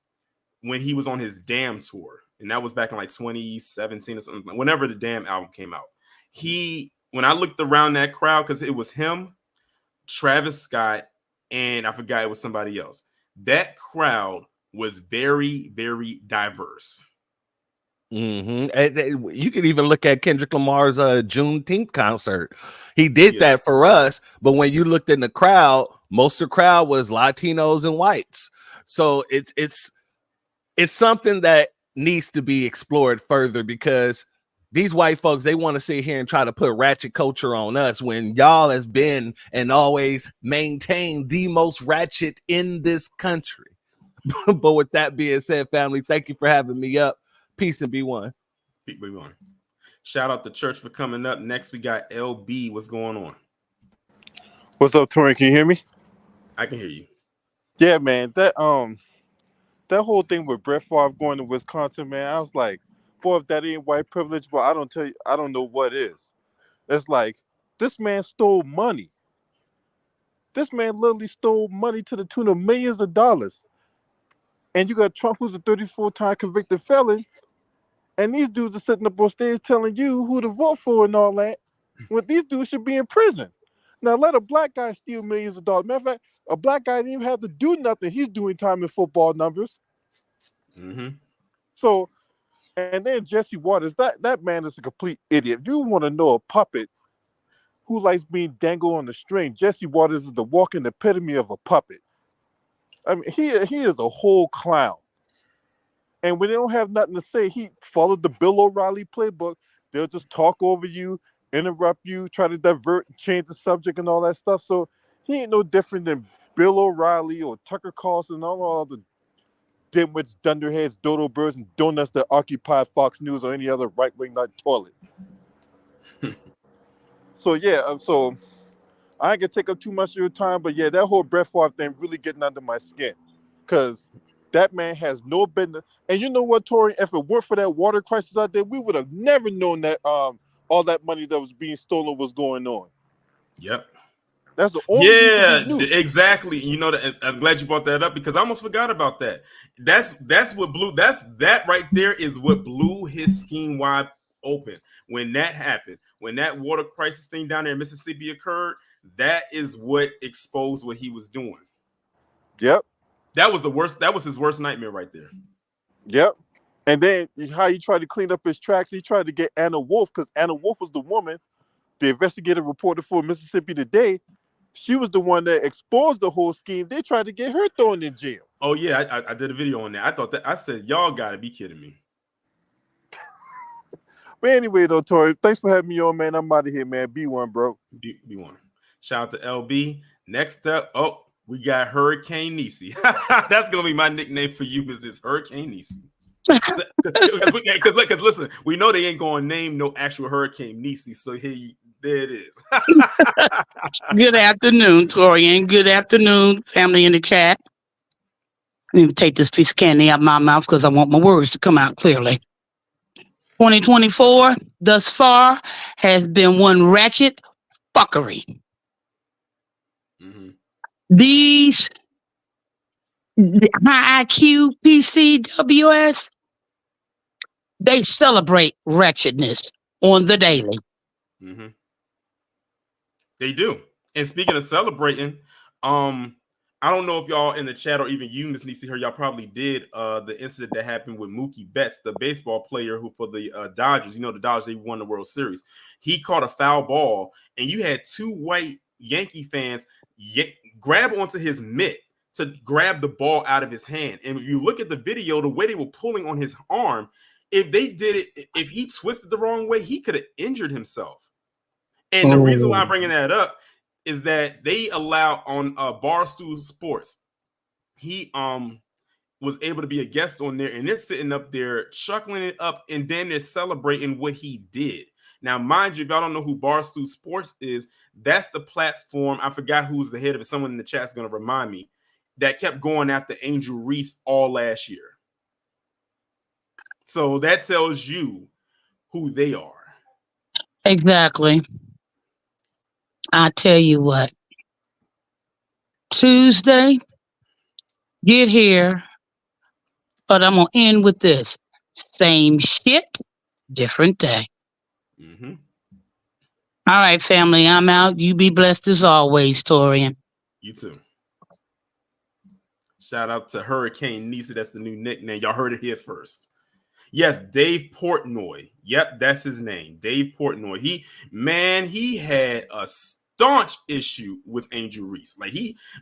when he was on his Damn tour. And that was back in like 2017 or something, whenever the Damn album came out. When I looked around that crowd, because it was him, Travis Scott, and I forgot it was somebody else. That crowd was very, very diverse. And you can even look at Kendrick Lamar's Juneteenth concert. He did that for us, but when you looked in the crowd, most of the crowd was Latinos and whites. So it's something that needs to be explored further, because these white folks, they want to sit here and try to put ratchet culture on us when y'all has been and always maintained the most ratchet in this country. But with that being said, family, thank you for having me up. Peace and be one. Be one. Shout out to Church for coming up. Next, we got LB. What's going on? What's up, Tori? Can you hear me? I can hear you. Yeah, man. That whole thing with Brett Favre going to Wisconsin, man, I was like, boy, if that ain't white privilege, but I don't know what is. It's like, this man stole money. This man literally stole money to the tune of millions of dollars. And you got Trump, who's a 34-time convicted felon, and these dudes are sitting up on stage telling you who to vote for and all that, when these dudes should be in prison. Now, let a black guy steal millions of dollars. Matter of fact, a black guy didn't even have to do nothing. He's doing time in football numbers. So, and then Jesse Waters, that man is a complete idiot. If you want to know a puppet who likes being dangled on the string, Jesse Waters is the walking epitome of a puppet. I mean, he is a whole clown. And when they don't have nothing to say, he followed the Bill O'Reilly playbook. They'll just talk over you, interrupt you, try to divert, change the subject and all that stuff. So he ain't no different than Bill O'Reilly or Tucker Carlson and all the dimwits, dunderheads, dodo birds, and donuts that occupy Fox News or any other right-wing nut toilet. So yeah, so I ain't gonna take up too much of your time, but yeah, that whole Brett Favre thing really getting under my skin, because that man has no business. And you know what, Tori? If it weren't for that water crisis out there, we would have never known that all that money that was being stolen was going on. Yep. That's the only reason we knew. Exactly. You know, I'm glad you brought that up, because I almost forgot about that. That's what blew. That right there is what blew his scheme wide open. When that happened, when that water crisis thing down there in Mississippi occurred, that is what exposed what he was doing. Yep. That was the worst. That was his worst nightmare right there. Yep. And then how he tried to clean up his tracks, he tried to get Anna Wolf, because Anna Wolf was the woman, the investigative reporter for Mississippi Today. She was the one that exposed the whole scheme. They tried to get her thrown in jail. Oh yeah, I did a video on that. I said, y'all gotta be kidding me. But anyway, though, Tori, thanks for having me on, man. I'm out of here, man. Be one, bro. Be one. Shout out to LB. Next up, we got Hurricane Niecy. That's gonna be my nickname for you, is this Hurricane Niecy. Because listen, we know they ain't gonna name no actual Hurricane Niecy, so there it is. Good afternoon, Tori, and good afternoon, family in the chat. Let me take this piece of candy out of my mouth because I want my words to come out clearly. 2024 thus far has been one ratchet fuckery. Mm-hmm. These high IQ PCWS, they celebrate ratchetness on the daily. Mm-hmm. They do. And speaking of celebrating, I don't know if y'all in the chat or even you, Miss Niecy, here, y'all probably did the incident that happened with Mookie Betts, the baseball player who for the Dodgers, the Dodgers, they won the World Series. He caught a foul ball, and you had two white Yankee fans grab onto his mitt to grab the ball out of his hand. And if you look at the video, the way they were pulling on his arm, if they did it, if he twisted the wrong way, he could have injured himself. And the reason why I'm bringing that up is that they allow on Barstool Sports, he was able to be a guest on there, and they're sitting up there chuckling it up, and then they're celebrating what he did. Now, mind you, if y'all don't know who Barstool Sports is, that's the platform. I forgot who's the head of it. Someone in the chat is going to remind me, that kept going after Angel Reese all last year. So that tells you who they are. Exactly. I tell you what, Tuesday, get here, but I'm going to end with this. Same shit, different day. Mm-hmm. All right, family, I'm out. You be blessed as always, Torian. You too. Shout out to Hurricane Nisa. That's the new nickname. Y'all heard it here first. Yes, Dave Portnoy. Yep, that's his name. Dave Portnoy. He had a staunch issue with Angel Reese. Like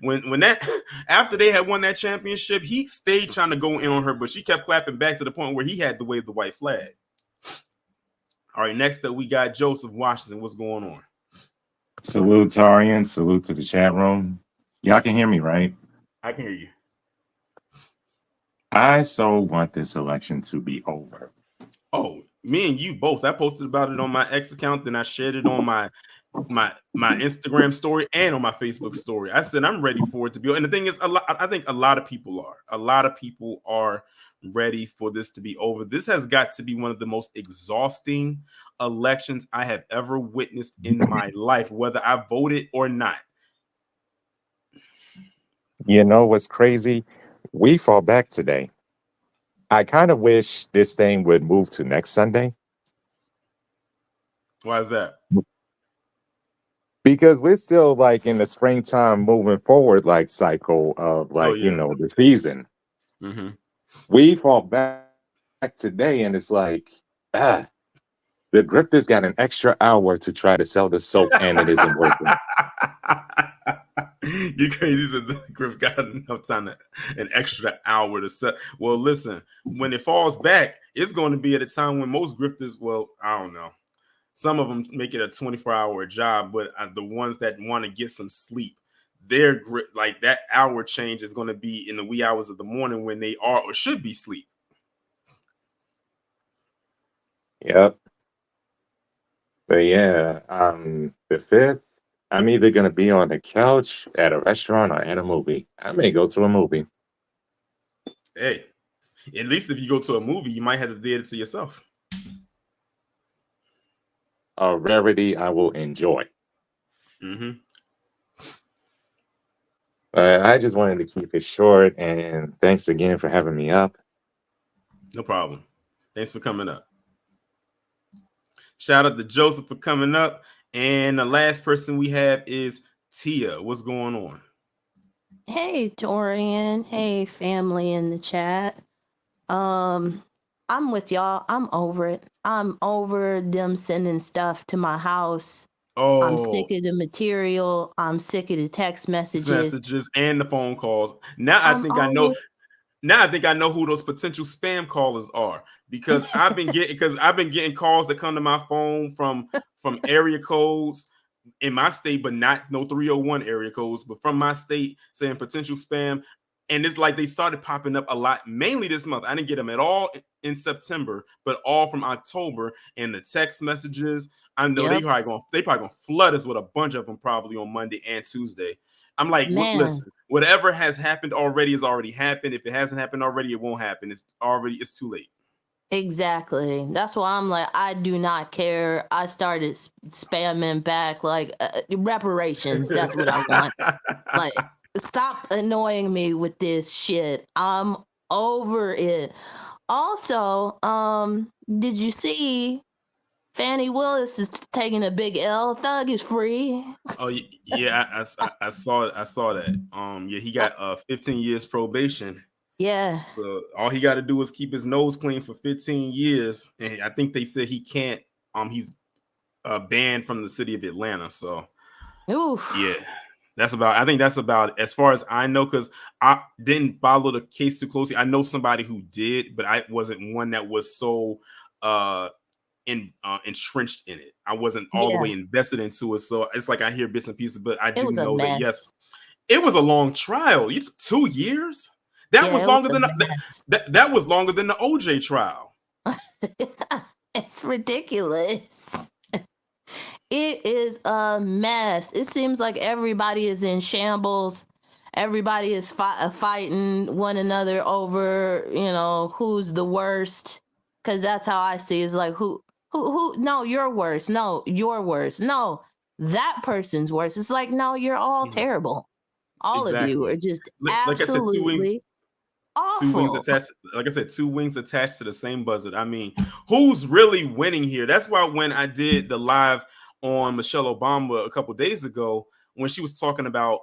when that after they had won that championship, he stayed trying to go in on her, but she kept clapping back to the point where he had to wave the white flag. All right, next up we got Joseph Washington. What's going on? Salute, Tarian. Salute to the chat room. Y'all can hear me, right? I can hear you. I so want this election to be over. Oh, me and you both. I posted about it on my X account, then I shared it on my Instagram story and on my Facebook story. I said I'm ready for it to be. And the thing is, I think a lot of people are. A lot of people are ready for this to be over. This has got to be one of the most exhausting elections I have ever witnessed in my life, whether I voted or not. You know what's crazy? We fall back today. I kind of wish this thing would move to next Sunday. Why is that? Because we're still like in the springtime moving forward, like cycle of like, the season. Mm-hmm. We fall back today and it's like, the grifters got an extra hour to try to sell the soap and it isn't working. You crazy, said the Griff got enough time an extra hour to set. Well, listen, when it falls back, it's going to be at a time when most grifters, well, I don't know. Some of them make it a 24-hour job, but the ones that want to get some sleep, their like that hour change is going to be in the wee hours of the morning when they are or should be asleep. Yep. But yeah, the 5th, I'm either going to be on the couch, at a restaurant, or at a movie. I may go to a movie. Hey, at least if you go to a movie, you might have the theater to yourself. A rarity I will enjoy. Mm-hmm. I just wanted to keep it short, and thanks again for having me up. No problem. Thanks for coming up. Shout out to Joseph for coming up. And the last person we have is Tia. What's going on? Hey, Dorian. Hey, family in the chat. I'm with y'all. I'm over it. I'm over them sending stuff to my house. Oh, I'm sick of the material. I'm sick of the text messages. And the phone calls. Now I think I know who those potential spam callers are, because I've been getting calls that come to my phone from area codes in my state, but not no 301 area codes, but from my state saying potential spam. And it's like they started popping up a lot, mainly this month. I didn't get them at all in September, but all from October. And the text messages, I know they probably gonna flood us with a bunch of them probably on Monday and Tuesday. I'm like, Man, listen, whatever has happened already has already happened. If it hasn't happened already, it won't happen. It's too late. exactly. That's why I'm like, I do not care. I started spamming back like reparations. That's what I want. Like, stop annoying me with this shit. I'm over it. Also, did you see Fannie Willis is taking a big L? Thug is free. Oh yeah, I saw it. I saw that. Yeah, he got 15 years probation. Yeah. So all he got to do is keep his nose clean for 15 years, and I think they said he can't. He's banned from the city of Atlanta. So Oof. yeah, I think that's about as far as I know, because I didn't follow the case too closely. I know somebody who did, but I wasn't one that was so entrenched in it. I wasn't all the Yeah. way invested into it. So it's like I hear bits and pieces, but I It do was a know that yes, mess. it was a long trial. It's 2 years. That Yeah, was it was longer a than mess. that was longer than the OJ trial. It's ridiculous. It is a mess. It seems like everybody is in shambles. Everybody is fighting one another over, who's the worst. Because that's how I see it. It's like, who, no, you're worse. No, you're worse. No, that person's worse. It's like, no, you're all terrible. All of you Exactly. are just Like I said, absolutely two wings awful. attached. Like I said, two wings attached to the same buzzard. I mean, who's really winning here? That's why when I did the live on Michelle Obama a couple days ago, when she was talking about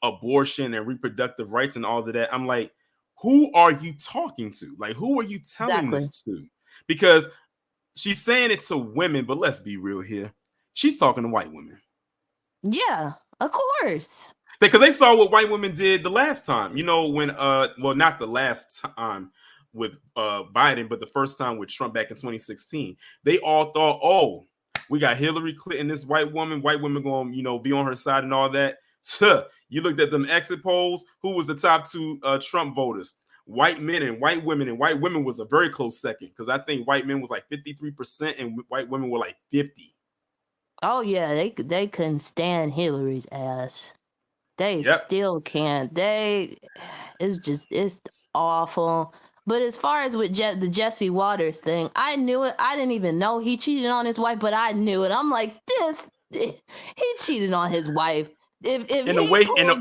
abortion and reproductive rights and all of that, I'm like, who are you talking to? Like, who are you telling Exactly. this to? Because she's saying it to women, but let's be real here. She's talking to white women. Yeah, of course. Because they saw what white women did the last time, when well, not the last time with Biden, but the first time with Trump back in 2016. They all thought, oh, we got Hillary Clinton, this white women going be on her side and all that. You looked at them exit polls. Who was the top two Trump voters? White men and white women, and white women was a very close second, because I think white men was like 53% and white women were like 50%. Oh yeah, they couldn't stand Hillary's ass. They Yep. still can't. It's awful. But as far as with the Jesse Waters thing, I knew it. I didn't even know he cheated on his wife, but I knew it. I'm like, he cheated on his wife. If In a he way, pulled up,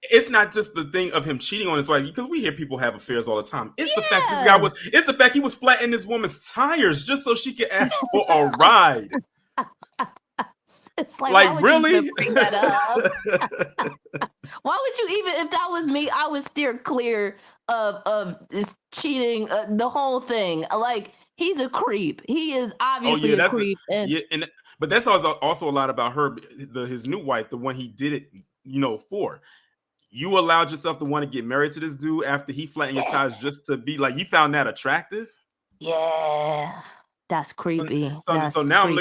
it's not just the thing of him cheating on his wife, because we hear people have affairs all the time. It's the fact Yeah. it's the fact he was flattening this woman's tires just so she could ask for a ride. It's like Like, why would really? you even bring that up? Why would you even? If that was me, I would steer clear of this cheating, the whole thing. Like, he's a creep. He is obviously a creep. But that's also a lot about her, his new wife, the one he did it, for. You allowed yourself to want to get married to this dude after he flattened your tires just to be like, you found that attractive? Yeah, that's creepy. So now I'm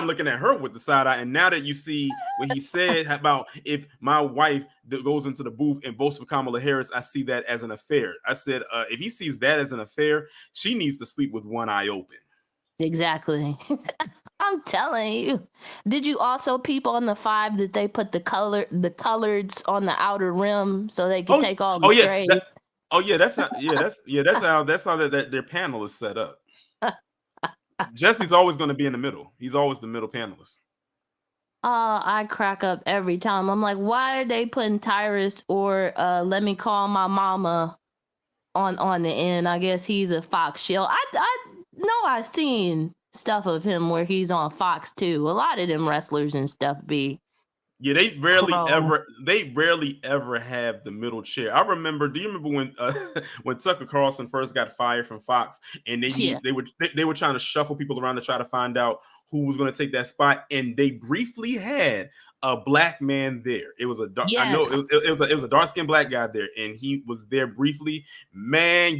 looking at her with the side eye, and now that you see what he said about if my wife that goes into the booth and votes for Kamala Harris, I see that as an affair. I said, if he sees that as an affair, she needs to sleep with one eye open. Exactly. I'm telling you. Did you also peep on the 5 that they put the coloreds on the outer rim so they could take all the strays? That's how their panel is set up. Jesse's always going to be in the middle. He's always the middle panelist. I crack up every time. I'm like, why are they putting Tyrus or let me call my mama on the end? I guess he's a Fox shield. I know I've seen stuff of him where he's on Fox too. A lot of them wrestlers and stuff be. Yeah, they rarely ever have the middle chair. I remember. Do you remember when Tucker Carlson first got fired from Fox, and they were trying to shuffle people around to try to find out who was going to take that spot, and they briefly had a black man there. It was a dark. Yes. I know it was a dark skinned black guy there, and he was there briefly. Man,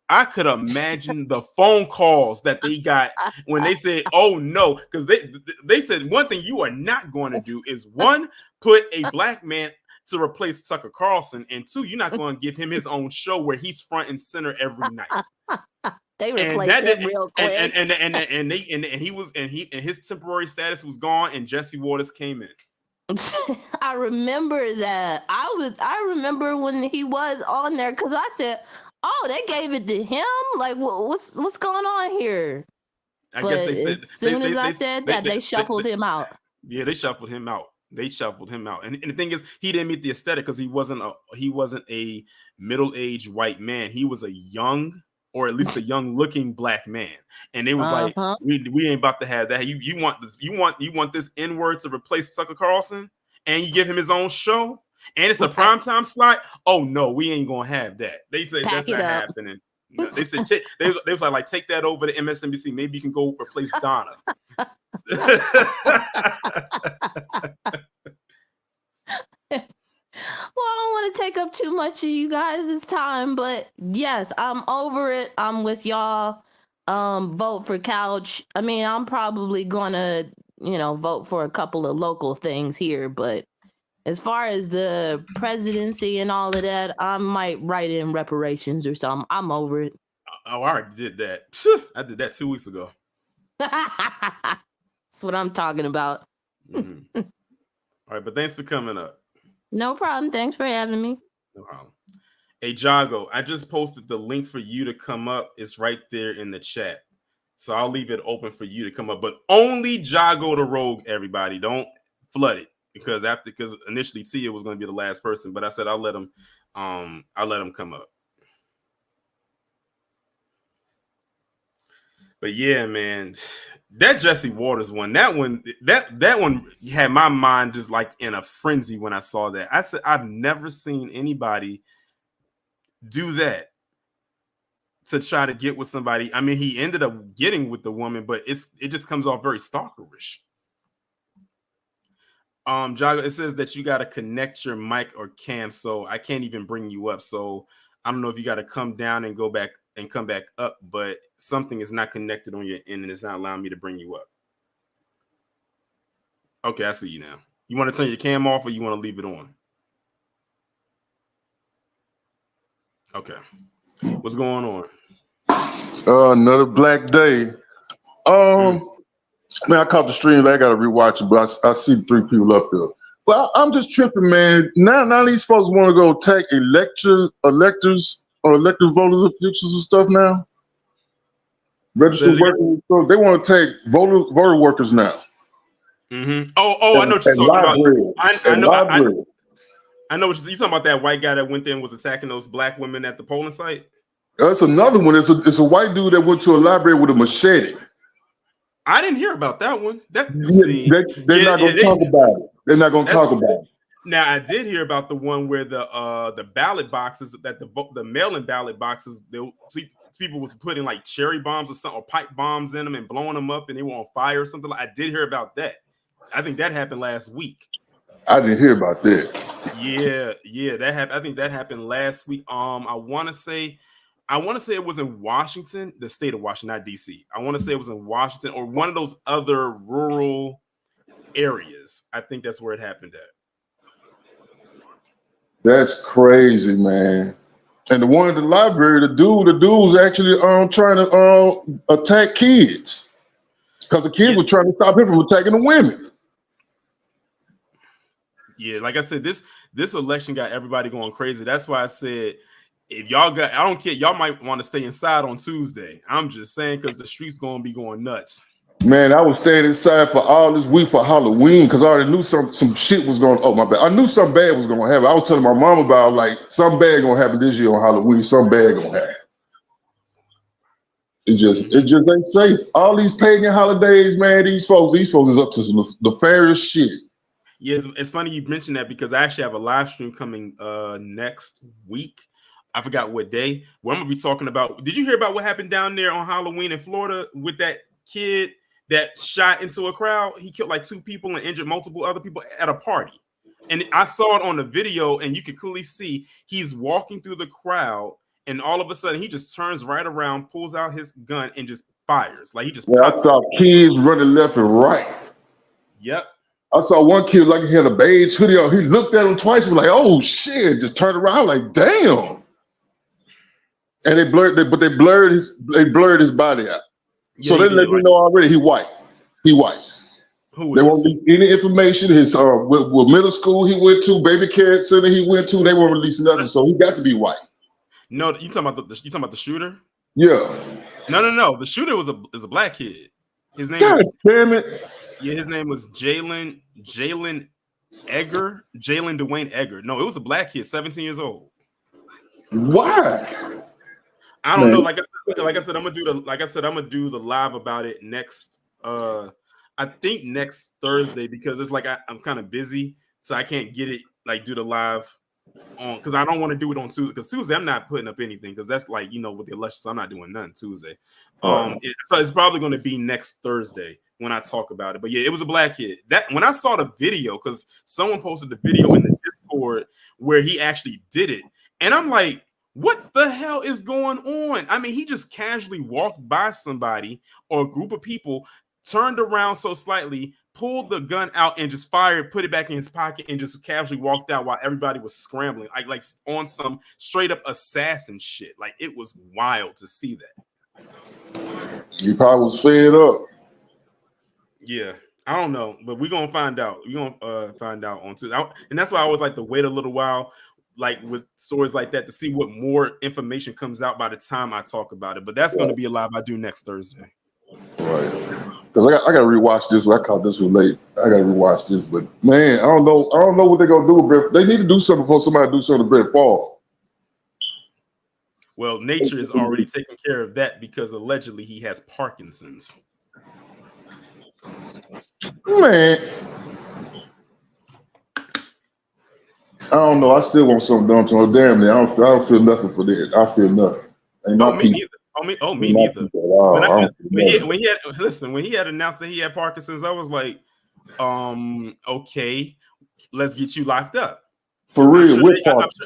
I could imagine the phone calls that they got when they said, "Oh no," because they said one thing you are not going to do is, one, put a black man to replace Tucker Carlson, and 2, you're not going to give him his own show where he's front and center every night. They replaced him real quick. And his temporary status was gone, and Jesse Waters came in. I remember that. I remember when he was on there because I said, "Oh, they gave it to him. Like, what's going on here?" I guess But they said as soon as I said that, they shuffled him out. yeah, they shuffled him out. They shuffled him out, and the thing is, he didn't meet the aesthetic because he wasn't a middle-aged white man. He was a young, or at least a young-looking black man, and it was like, we ain't about to have that. You want this? You want this N-word to replace Tucker Carlson, and you give him his own show, and it's a primetime slot? Oh no, we ain't gonna have that. They said that's not happening. No, they said they was like take that over to MSNBC. Maybe you can go replace Donna. Well, I don't want to take up too much of you guys' time, but yes, I'm over it. I'm with y'all. Vote for Couch. I mean, I'm probably gonna, vote for a couple of local things here, but as far as the presidency and all of that, I might write in reparations or something. I'm over it. Oh, I already did that. I did that 2 weeks ago. That's what I'm talking about. Mm-hmm. All right, but thanks for coming up. No problem. Thanks for having me. No problem. Hey, Jago, I just posted the link for you to come up. It's right there in the chat. So I'll leave it open for you to come up, but only Jago the Rogue, everybody. Don't flood it because initially Tia was going to be the last person, but I said I'll let him come up. But yeah, man, that Jesse Waters one, that one had my mind just like in a frenzy when I saw that. I said, I've never seen anybody do that to try to get with somebody. I mean, he ended up getting with the woman, but it just comes off very stalkerish. Jago, it says that you got to connect your mic or cam, so I can't even bring you up. So I don't know if you got to come down and go back and come back up, but something is not connected on your end and it's not allowing me to bring you up. Okay, I see you now. You want to turn your cam off or you want to leave it on? Okay. What's going on? Another black day. Man, I caught the stream. I gotta rewatch it, but I see 3 people up there. Well, I'm just tripping, man. Now these folks want to go take electors or elected voters officials and stuff now. Registered workers. So they want to take voter workers now. Mm-hmm. Oh, I know what you're talking about. I know what you're talking about. That white guy that went there and was attacking those black women at the polling site. That's another one. It's a white dude that went to a library with a machete. I didn't hear about that one. They're not going to talk about it. They're not going to talk about it. Now, I did hear about the one where the ballot boxes, that the mail-in ballot boxes, people was putting like cherry bombs or something, or pipe bombs in them and blowing them up, and they were on fire or something. I did hear about that. I think that happened last week. I didn't hear about that. Yeah, that happened. I think that happened last week. I want to say it was in Washington, the state of Washington, not DC. I want to say it was in Washington or one of those other rural areas. I think that's where it happened at. That's crazy, man. And the one at the library, the dude was actually trying to attack kids because the kids were trying to stop him from attacking the women. Yeah, like I said, this election got everybody going crazy. That's why I said, if y'all I don't care, y'all might want to stay inside on Tuesday. I'm just saying because the streets gonna be going nuts. Man, I was staying inside for all this week for Halloween because I already knew some shit was going. Oh my bad, I knew something bad was gonna happen. I was telling my mom about like something bad gonna happen this year on Halloween. Something bad gonna happen. It just ain't safe. All these pagan holidays, man. These folks is up to some nefarious shit. Yeah, it's funny you mentioned that because I actually have a live stream coming next week. I forgot what day. Where I'm gonna be talking about. Did you hear about what happened down there on Halloween in Florida with that kid that shot into a crowd? He killed like 2 people and injured multiple other people at a party. And I saw it on the video, and you can clearly see he's walking through the crowd, and all of a sudden he just turns right around, pulls out his gun, and just fires. Like he just I saw kids running left and right. Yep. I saw one kid like he had a beige hoodie on. He looked at him twice and was like, "Oh shit!" Just turned around like, "Damn!" And they blurred his body out. Yeah, so they let me know already he white. He white. Who They is? won't release any information. His what middle school he went to, baby care center he went to, they won't release nothing. So he got to be white. No, you talking about the shooter? Yeah. No. The shooter is a black kid. His name God was damn it. Yeah, his name was Jalen Egger, Jalen Dwayne Egger. No, it was a black kid, 17 years old. Why? I don't Man. know. Like I said, I'm gonna do the live about it next. I think next Thursday because it's like I'm kind of busy, so I can't get it like do the live on because I don't want to do it on Tuesday because Tuesday I'm not putting up anything because that's like with the election, so I'm not doing nothing Tuesday. So it's probably going to be next Thursday when I talk about it. But yeah, it was a black kid. That when I saw the video because someone posted the video in the Discord where he actually did it, and I'm like, what the hell is going on? I mean, he just casually walked by somebody or a group of people, turned around so slightly, pulled the gun out and just fired, put it back in his pocket, and just casually walked out while everybody was scrambling, like on some straight up assassin shit. Like it was wild to see that. He probably was fed up. Yeah, I don't know, but we're gonna find out. We're gonna find out on Tuesday, and that's why I always like to wait a little while, like with stories like that, to see what more information comes out by the time I talk about it. But that's going to be a live I do next Thursday. Right. Because I got to rewatch this. I caught this one late. I got to rewatch this. But man, I don't know what they're gonna do with Brett. They need to do something before somebody do something to Brett Favre. Well, nature is already taking care of that because allegedly he has Parkinson's. Man, I don't know. I still want something done to her. Damn it. I don't feel nothing for that. I feel nothing. Ain't Oh, my me people. neither. Me neither. When he had announced that he had Parkinson's, I was like, okay, let's get you locked up. For real,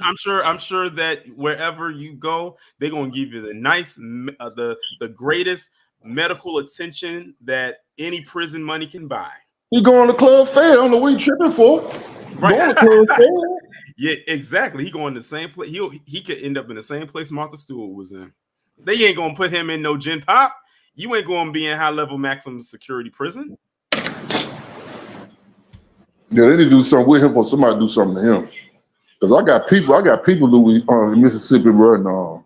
I'm sure that wherever you go, they're gonna give you the nice, the greatest medical attention that any prison money can buy. You going to Club Fair? I don't know what you tripping for. Right. Going to Club Fair. Yeah, exactly. He going the same place. He could end up in the same place Martha Stewart was in. They ain't gonna put him in no Gen Pop. You ain't gonna be in high level maximum security prison. Yeah, they need to do something with him for somebody to do something to him. Because I got people in Mississippi right now.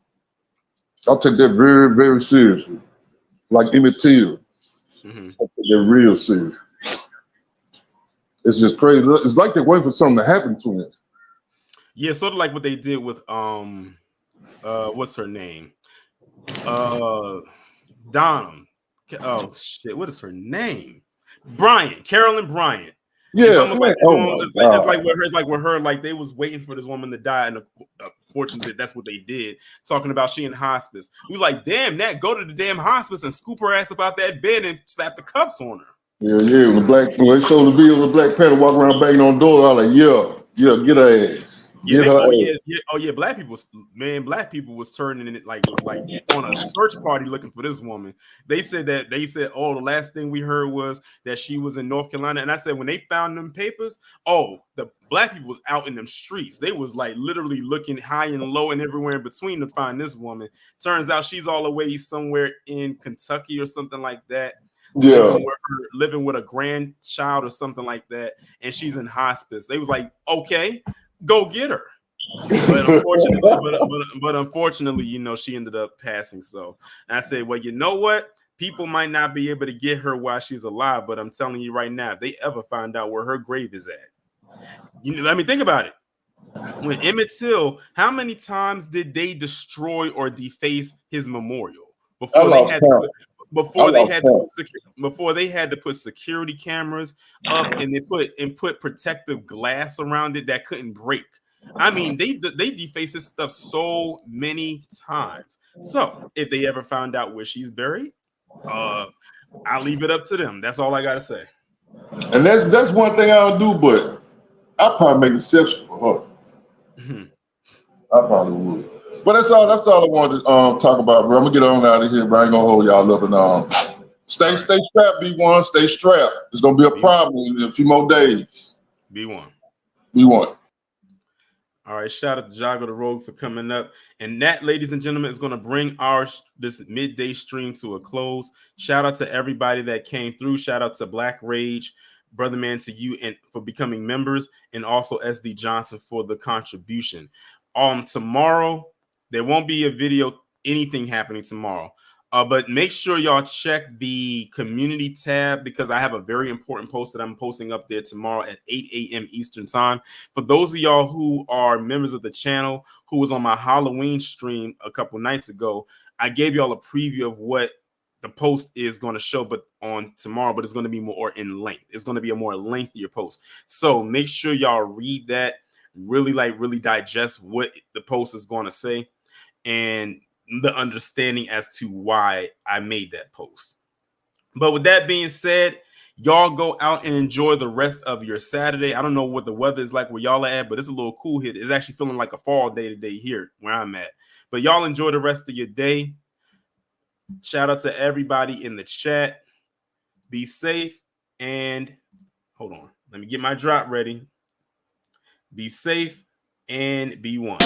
I take that very, very seriously. Like Emmett Till. I take that real serious. It's just crazy. It's like they're waiting for something to happen to him. Yeah, sort of like what they did with what's her name? Donham. Oh shit, what is her name? Carolyn Bryant. Yeah, it's almost like it's like with her, like they was waiting for this woman to die, and fortunately, that's what they did. Talking about she in hospice, we was like, damn, Nat, go to the damn hospice and scoop her ass up out that bed and slap the cuffs on her. Yeah. When they showed the video of the Black Panther walking around banging on doors, I was like, yeah, get her ass. Black people was turning in it like on a search party looking for this woman. They said the last thing we heard was that she was in North Carolina, and I said when they found them papers, the black people was out in them streets. They was like literally looking high and low and everywhere in between to find this woman. Turns out she's all the way somewhere in Kentucky or something like that. Yeah, living with a grandchild or something like that, and she's in hospice. They was like, okay, go get her. But unfortunately, she ended up passing. So I said, well, you know what? People might not be able to get her while she's alive, but I'm telling you right now, if they ever find out where her grave is at, let me think about it. When Emmett Till, how many times did they destroy or deface his memorial before they had to put security cameras up and they put protective glass around it that couldn't break? I mean, they deface this stuff so many times. So if they ever found out where she's buried, I'll leave it up to them. That's all I gotta say. And that's one thing I'll do, but I'll probably make exception for her. I probably would. But that's all I wanted to talk about, bro. I'm gonna get on out of here, but I ain't gonna hold y'all up and stay strapped, B1, stay strapped. It's gonna be a problem in a few more days. B1. All right, shout out to Jago the Rogue for coming up. And that, ladies and gentlemen, is going to bring this midday stream to a close. Shout out to everybody that came through. Shout out to Black Rage Brother Man to you and for becoming members, and also SD Johnson for the contribution. Tomorrow there won't be a video, anything happening tomorrow. But make sure y'all check the community tab because I have a very important post that I'm posting up there tomorrow at 8 a.m. Eastern time. For those of y'all who are members of the channel, who was on my Halloween stream a couple nights ago, I gave y'all a preview of what the post is going to show, but on tomorrow, but it's going to be more in length. It's going to be a more lengthier post. So make sure y'all read that, really digest what the post is going to say and the understanding as to why I made that post. But with that being said, y'all go out and enjoy the rest of your Saturday. I don't know what the weather is like where y'all are at, but it's a little cool here. It's actually feeling like a fall day today here where I'm at. But y'all enjoy the rest of your day. Shout out to everybody in the chat. Be safe and hold on. Let me get my drop ready. Be safe and be one.